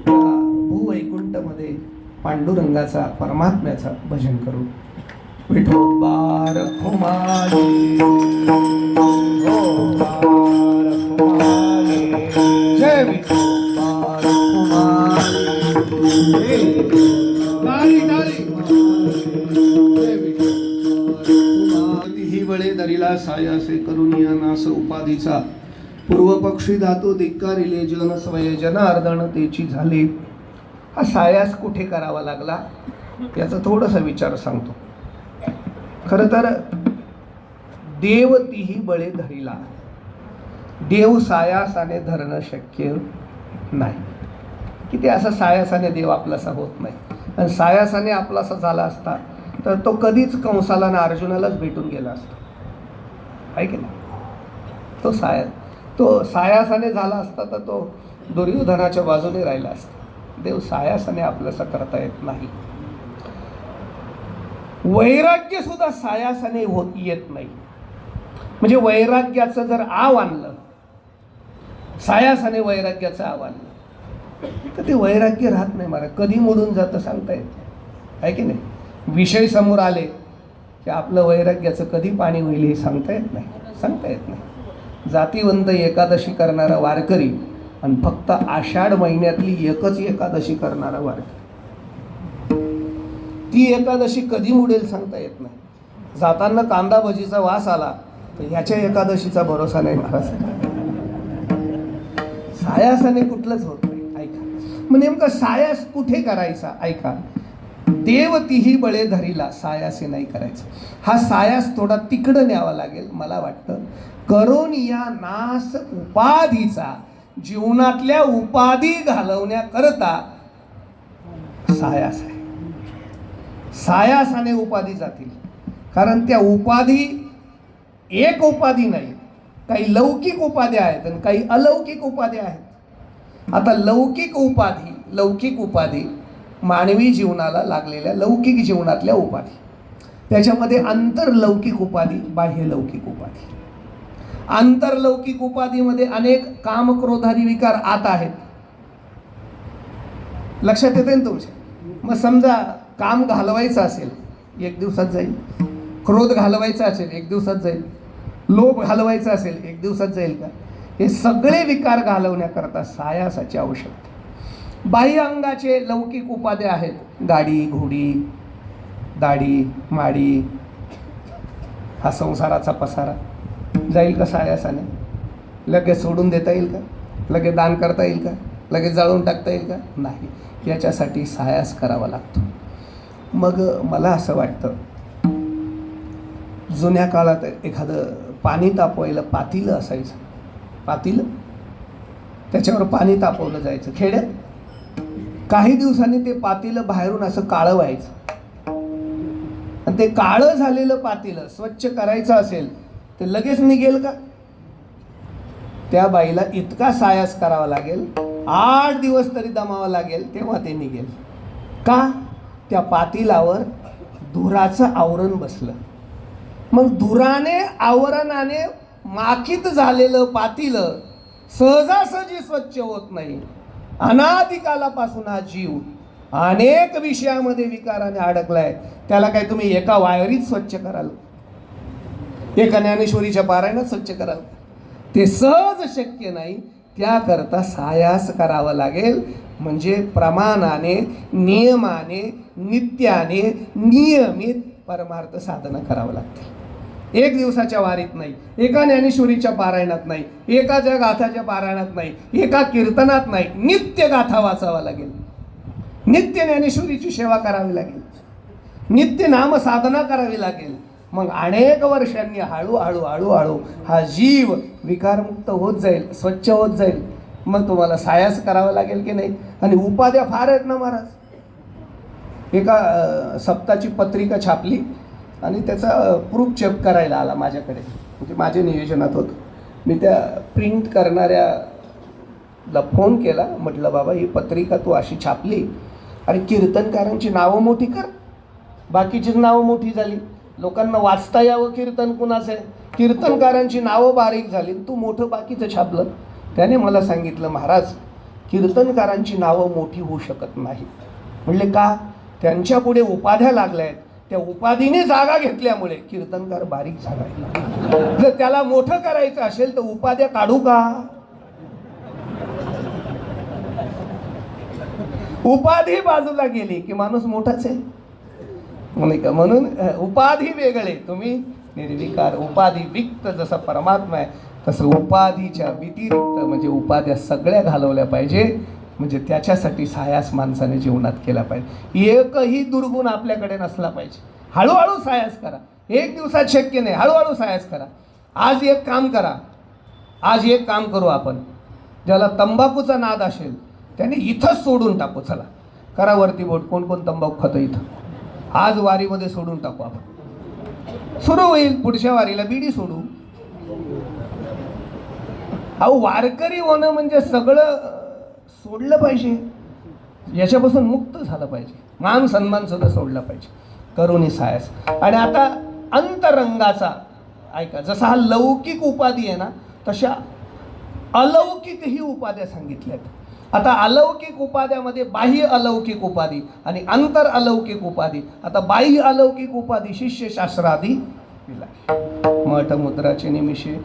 भूवैकुंठमध्ये पांडुरंगाचा, परमात्म्याचा भजन करू. विठोबार खुमारी, जय विठोबार ही बळे दरिला सायासे करुनिया नास उपाधीचा, पूर्व पक्षी धातू धिक्कारिले जन स्वये जनार्दन तेची झाले. हा सायास कुठे करावा लागला याचा थोडासा विचार सांगतो. खरं तर देव तिही बळे धरिला, देव सायासाने धरणं शक्य नाही. की ते असं सायासाने देव आपलासा होत नाही. आणि सायासाने आपलासा झाला असता तर तो कधीच कंसाला आणि अर्जुनालाच भेटून गेला असता, आहे की नाही? तो सायासाने झाला असता तर तो दुर्योधनाच्या बाजूने राहिला असता. देव सायासाने आपल्यासा करता येत नाही. वैराग्य सुद्धा सायासाने येत नाही. म्हणजे वैराग्याचं जर आव आणलं, सायासाने वैराग्याचं आव आणलं तर ते वैराग्य राहत नाही. मला कधी मोडून जातं सांगता येत नाही, आहे की नाही? विषय समोर आले की आपलं वैराग्याचं कधी पाणी होईल हे सांगता येत नाही. जातीवंत एकादशी करणारा वारकरी आणि फक्त आषाढ महिन्यातली एकच एकादशी करणारा वारकरी, ती एकादशी कधी मुडेल सांगता येत नाही. जाताना कांदा भजीचा वास आला तर ह्याच्या एकादशीचा भरोसा नाही महाराज. सायासाने कुठलंच होत नाही. ऐका, मग नेमका सायास कुठे करायचा? ऐका, देव तिही बळे धरिला, सायासे नाही करायचं. हा सायास थोडा तिकडं न्यावा लागेल मला वाटतं. करोनिया नास उपाधीचा, जीवनातल्या उपाधी घालवण्याकरता सायास आहे. सायासाने उपाधी जातील, कारण त्या उपाधी एक उपाधी नाही, काही लौकिक उपाध्या आहेत आणि काही अलौकिक उपाध्या आहेत. आता लौकिक उपाधी मानवी जीवनाला लागलेल्या लौकिक जीवनातल्या उपाधी, त्याच्यामध्ये आंतरलौकिक उपाधी, बाह्यलौकिक उपाधी. आंतरलौकिक उपाधीमध्ये अनेक कामक्रोधादी विकार आत आहेत. लक्षात येते ना तुमच्या? मग समजा काम घालवायचं असेल एक दिवसात जाईल, क्रोध घालवायचा असेल एक दिवसात जाईल, लोभ घालवायचा असेल एक दिवसात जाईल का? हे सगळे विकार घालवण्याकरता सायासाची आवश्यकता. बाह्य अंगाचे लौकिक उपाध्याय आहेत, गाडी, घोडी, दाढी, माडी, हा संसाराचा पसारा जाईल का सायासाने? लगेच सोडून देता येईल का? लगेच दान करता येईल का? लगेच जाळून टाकता येईल का? नाही. याच्यासाठी सायास करावा लागतो. मग मला असं वाटतं, जुन्या काळात एखादं पाणी तापवायला पातेलं असायचं, पातेलं, त्याच्यावर पाणी तापवलं जायचं. खेड्यात काही दिवसांनी ते पातेलं बाहेरून असं काळं व्हायचं, आणि ते काळं झालेलं पातेलं स्वच्छ करायचं असेल ते लगेच निघेल का? त्या बाईला इतका सायास करावा लागेल, 8 दिवस तरी दमावं लागेल, तेव्हा ते निघेल. का? त्या पातेलावर धुराचं आवरण बसलं. मग धुराने, आवरणाने माखित झालेलं पातेलं सहजासहजी स्वच्छ होत नाही. अनादिकालापासून हा जीव अनेक विषयामध्ये विकाराने अडकलाय. त्याला काय तुम्ही एका वायरीत स्वच्छ कराल? एका ज्ञानेश्वरीच्या पारायणात स्वच्छ कराल? ते सहज शक्य नाही. त्याकरता सायास करावा लागेल. म्हणजे प्रमाणाने, नियमाने, नित्याने, नियमित परमार्थ साधना करावं लागते. एक दिवसाच्या वारीत नाही, एका ज्ञानेश्वरीच्या पारायणात नाही, एकाच्या गाथाच्या पारायणात नाही, एका कीर्तनात नाही, नित्य गाथा वाचावा लागेल, नित्य ज्ञानेश्वरीची सेवा करावी लागेल, नित्य नाम साधना करावी लागेल. मग अनेक वर्षांनी हळूहळू हळूहळू हा जीव विकारमुक्त होत जाईल, स्वच्छ होत जाईल. मग तुम्हाला सायास करावा लागेल की नाही? आणि उपाध्या फार आहेत ना महाराज. एका सप्ताची पत्रिका छापली आणि त्याचा प्रूफ चेक करायला आला माझ्याकडे, म्हणजे माझ्या नियोजनात होतं. मी त्या प्रिंट करणाऱ्याला फोन केला, म्हटलं बाबा ही पत्रिका तू अशी छापली आणि कीर्तनकारांची नावं मोठी कर, बाकीचीच नावं मोठी झाली, लोकांना वाचता यावं कीर्तन कुणाचं आहे, कीर्तनकारांची नावं बारीक झाली, तू मोठं बाकीचं छापलं. त्याने मला सांगितलं, महाराज कीर्तनकारांची नावं मोठी होऊ शकत नाही. म्हणले का? त्यांच्या पुढे उपाध्या लागल्या आहेत, त्या उपाधीने जागा घेतल्यामुळे कीर्तनकार बारीक झाला. जर त्याला मोठं करायचं असेल तर उपाध्या काढू का? उपाधी बाजूला गेली की माणूस मोठाच आहे नाही का? म्हणून उपाधी वेगळे, तुम्ही निर्विकार. उपाधी विक्त जसा परमात्मा आहे तसं उपाधीच्या व्यतिरिक्त म्हणजे उपाध्या सगळ्या घालवल्या पाहिजे. म्हणजे त्याच्यासाठी सायास माणसाने जीवनात केला पाहिजे. एकही दुर्गुण आपल्याकडे नसला पाहिजे. हळूहळू सायास करा. एक दिवसात शक्य नाही, हळूहळू सायास करा. आज एक काम करा, आज एक काम करू आपण. ज्याला तंबाखूचा नाद असेल त्याने इथंच सोडून टाकू. चला करा वरती बोट, कोण कोण तंबाखू खातं इथं. आज वारीमध्ये सोडून टाकू आपण. सुरू होईल पुढच्या वारीला बिडी सोडू. अहो वारकरी होणं म्हणजे सगळं सोडलं पाहिजे, याच्यापासून मुक्त झालं पाहिजे. मान सन्मान सुद्धा सोडला पाहिजे. करुणी सायास. आणि आता अंतरंगाचा ऐका, जसा हा लौकिक उपाधी आहे ना तशा अलौकिकही उपाध्या सांगितल्यात. आता अलौकिक उपाध्यामध्ये बाह्य अलौकिक उपाधी आणि अंतर अलौकिक उपाधी. आता बाह्य अलौकिक उपाधी शिष्यशास्त्रादी विलास, मठ मुद्राचे निमिषे,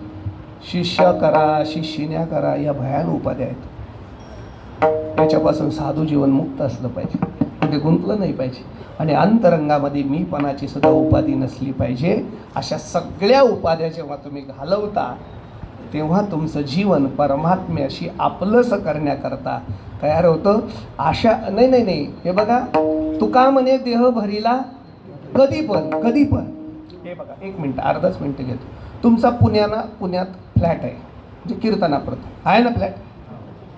शिष्य करा, शिष्यिन्या करा, या भयान उपाध्या आहेत. याच्यापासून साधू जीवन मुक्त असलं पाहिजे, कुठे गुंतलं नाही पाहिजे. आणि अंतरंगामध्ये मीपणाची सुद्धा उपाधी नसली पाहिजे. अशा सगळ्या उपाध्या जेव्हा तुम्ही घालवता तेव्हा तुमचं जीवन परमात्म्याशी आपलंसं करण्याकरता तयार होतं. अशा नाही हे बघा, तुका म्हणे देह भरीला कधी पण. हे बघा, 1 मिनटं, अर्धाच मिनटं घेतो. तुमचा पुण्यात फ्लॅट आहे, म्हणजे कीर्तनाप्रत आहे ना फ्लॅट?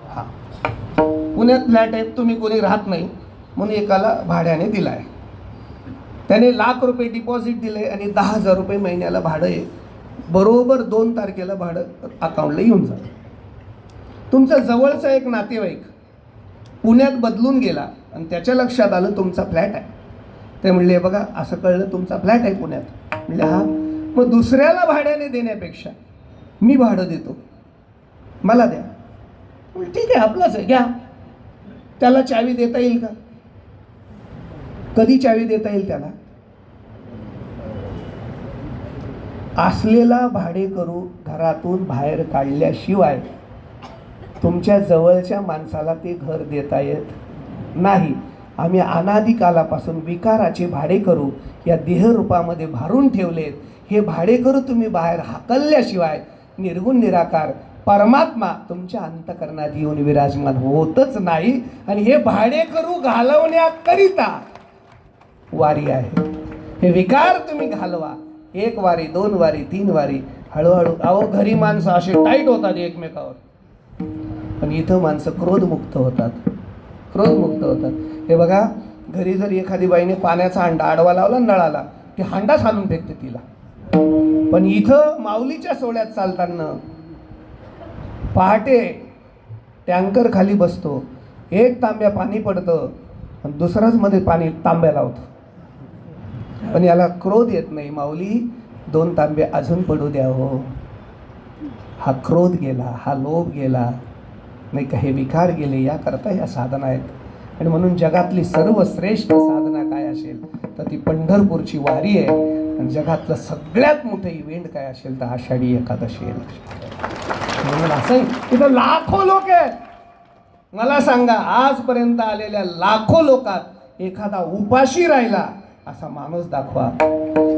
हां, पुण्यात फ्लॅट आहे, तुम्ही कोणी राहत नाही म्हणून एकाला भाड्याने दिला आहे. त्याने ₹1,00,000 डिपॉझिट दिले आणि 10,000 रुपये महिन्याला भाडं आहे. बरोबर 2 तारखेला भाडं अकाउंटला येऊन जातं. तुमचा जवळचा एक नातेवाईक पुण्यात बदलून गेला आणि त्याच्या लक्षात आलं तुमचा फ्लॅट आहे. ते म्हणले, बघा असं कळलं तुमचा फ्लॅट आहे पुण्यात. म्हणजे हा, मग दुसऱ्याला भाड्याने देण्यापेक्षा मी भाडं देतो, मला द्या. ठीक आहे, आपलंच आहे, घ्या. त्याला चावी देता येईल का? कधी चावी देता येईल त्याला? असलेला भाडेकरू घरातून बाहेर काढल्याशिवाय तुमच्या जवळच्या माणसाला ते घर देता येत नाही. आम्ही अनादिकालापासून विकाराचे भाडेकरू या देहरूपामध्ये भारून ठेवलेत. हे भाडेकरू तुम्ही बाहेर हाकलल्याशिवाय निर्गुण निराकार परमात्मा तुमच्या अंतःकरणात येऊन विराजमान होतच नाही. आणि हे भाडेकरू घालवण्याकरिता वारी आहे. हे विकार तुम्ही घालवा. 1 वारी, 2 वारी, 3 वारी, हळूहळू. अहो, घरी माणसं असे टाईट होतात एकमेकावर, पण इथं माणसं क्रोधमुक्त होतात. क्रोधमुक्त होतात. हे बघा, घरी जर एखादी बाईने पाण्याचा हांडा आडवा लावला नळाला, ती हांडाच हाणून फेकते तिला. पण इथं माऊलीच्या सोहळ्यात चालताना पहाटे टँकर खाली बसतो, 1 तांब्या पाणी पडतं आणि दुसराच मध्ये पाणी तांब्या लावतो. पण याला क्रोध येत नाही. माऊली 2 तांबे अजून पडू द्या हो. हा क्रोध गेला, हा लोभ गेला नाही का, हे विकार गेले. याकरता ह्या साधना आहेत. आणि म्हणून जगातली सर्वश्रेष्ठ साधना काय असेल तर ती पंढरपूरची वारी आहे. आणि जगातलं सगळ्यात मोठं इव्हेंट काय असेल तर आषाढी एकादशी आहे. म्हणून असं तिथं लाखो लोक आहेत. मला सांगा, आजपर्यंत आलेल्या लाखो लोकात एखादा उपाशी राहिला असा माणूस दाखवा.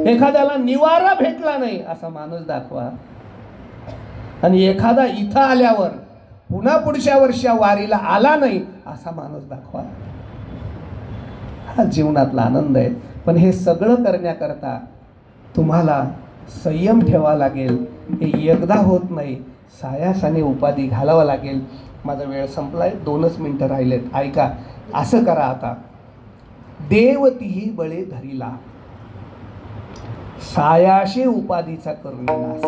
एखाद्याला निवारा भेटला नाही असा माणूस दाखवा. आणि एखादा इथं आल्यावर पुन्हा पुढच्या वर्षा वारीला आला नाही असा माणूस दाखवा. हा जीवनातला आनंद आहे. पण हे सगळं करण्याकरता तुम्हाला संयम ठेवा लागेल. हे एकदा होत नाही. सायासाने उपाधी घालावा लागेल. माझा वेळ संपलाय, 2च मिनिटं राहिलेत. ऐका, असं करा आता. देवतीही बळे धरिला, सायाशे उपाधीचा करून नाश.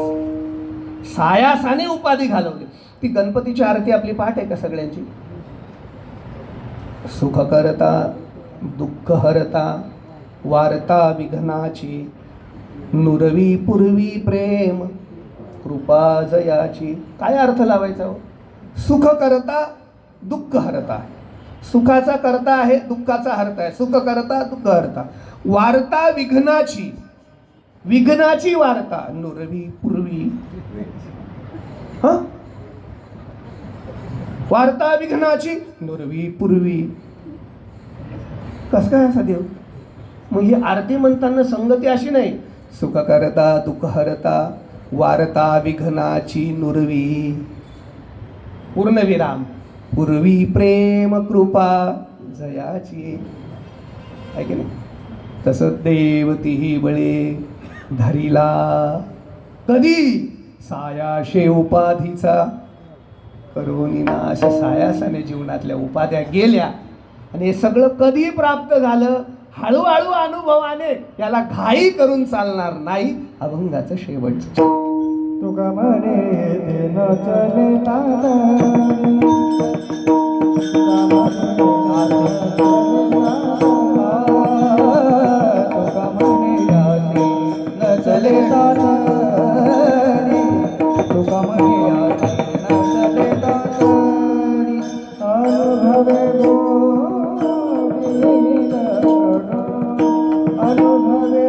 सायासाने उपाधी घालवली. ती गणपतीची आरती आपली पाठ आहे का सगळ्यांची? सुख करता दुःख हरता वार्ता विघ्नाची, नुरवी पूर्वी प्रेम कृपा जयाची. काय अर्थ लावायचा हो? सुख करता दुःख हरता. सुखाचा करता आहे, दुःखाचा हरता आहे. सुख करता दुःख हरता. वार्ता विघ्नाची, विघ्नाची वार्ता. नुरवी पूर्वी, हा, वार्ता विघ्नाची नुरवी पूर्वी. कस काय असा देव? मग ही आरती म्हणताना संगती अशी नाही. सुख करता दुःख हरता वार्ता विघ्नाची नुरवी, पूर्णविराम, पूर्वी प्रेम कृपा जयाची. आहे की नाही? तसं देवतीही बळे धरिला. कधी? सायाशे उपाधीचा करोनी नाश. सायासाने जीवनातल्या उपाध्या गेल्या. आणि हे सगळं कधी प्राप्त झालं? हळूहळू अनुभवाने. याला घाई करून चालणार नाही. अभंगाचं शेवटचं. तुका म्हणे न चलता तुका म्हणे न चलता तुका म्हणे न चलता अनुभवे अनुभवे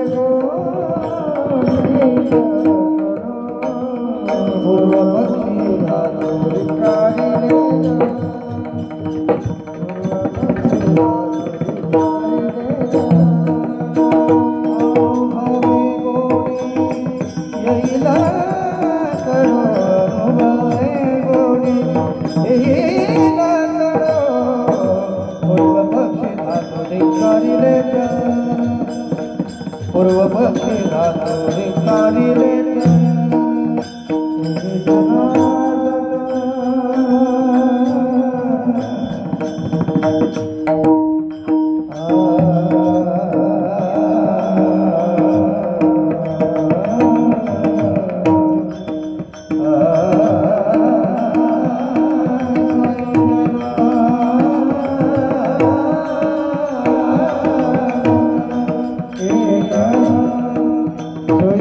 पूर्वपक्षी धातुरी पूर्वपक्षी धातुरी कारिले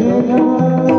Jaya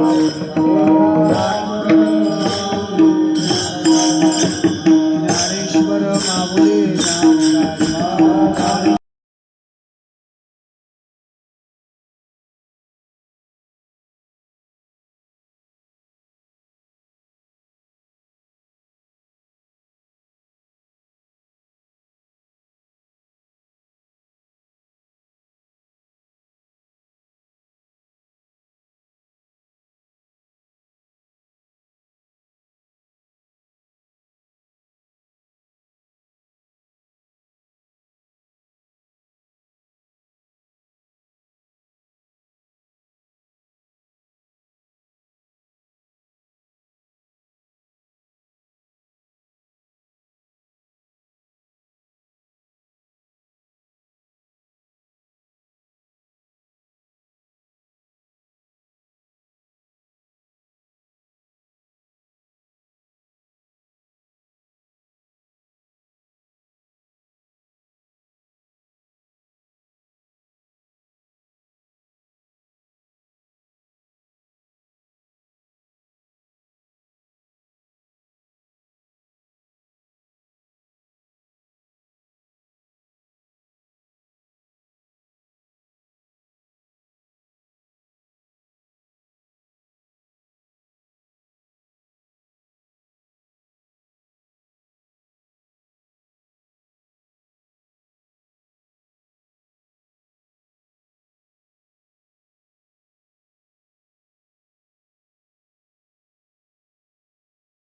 माऊलीचे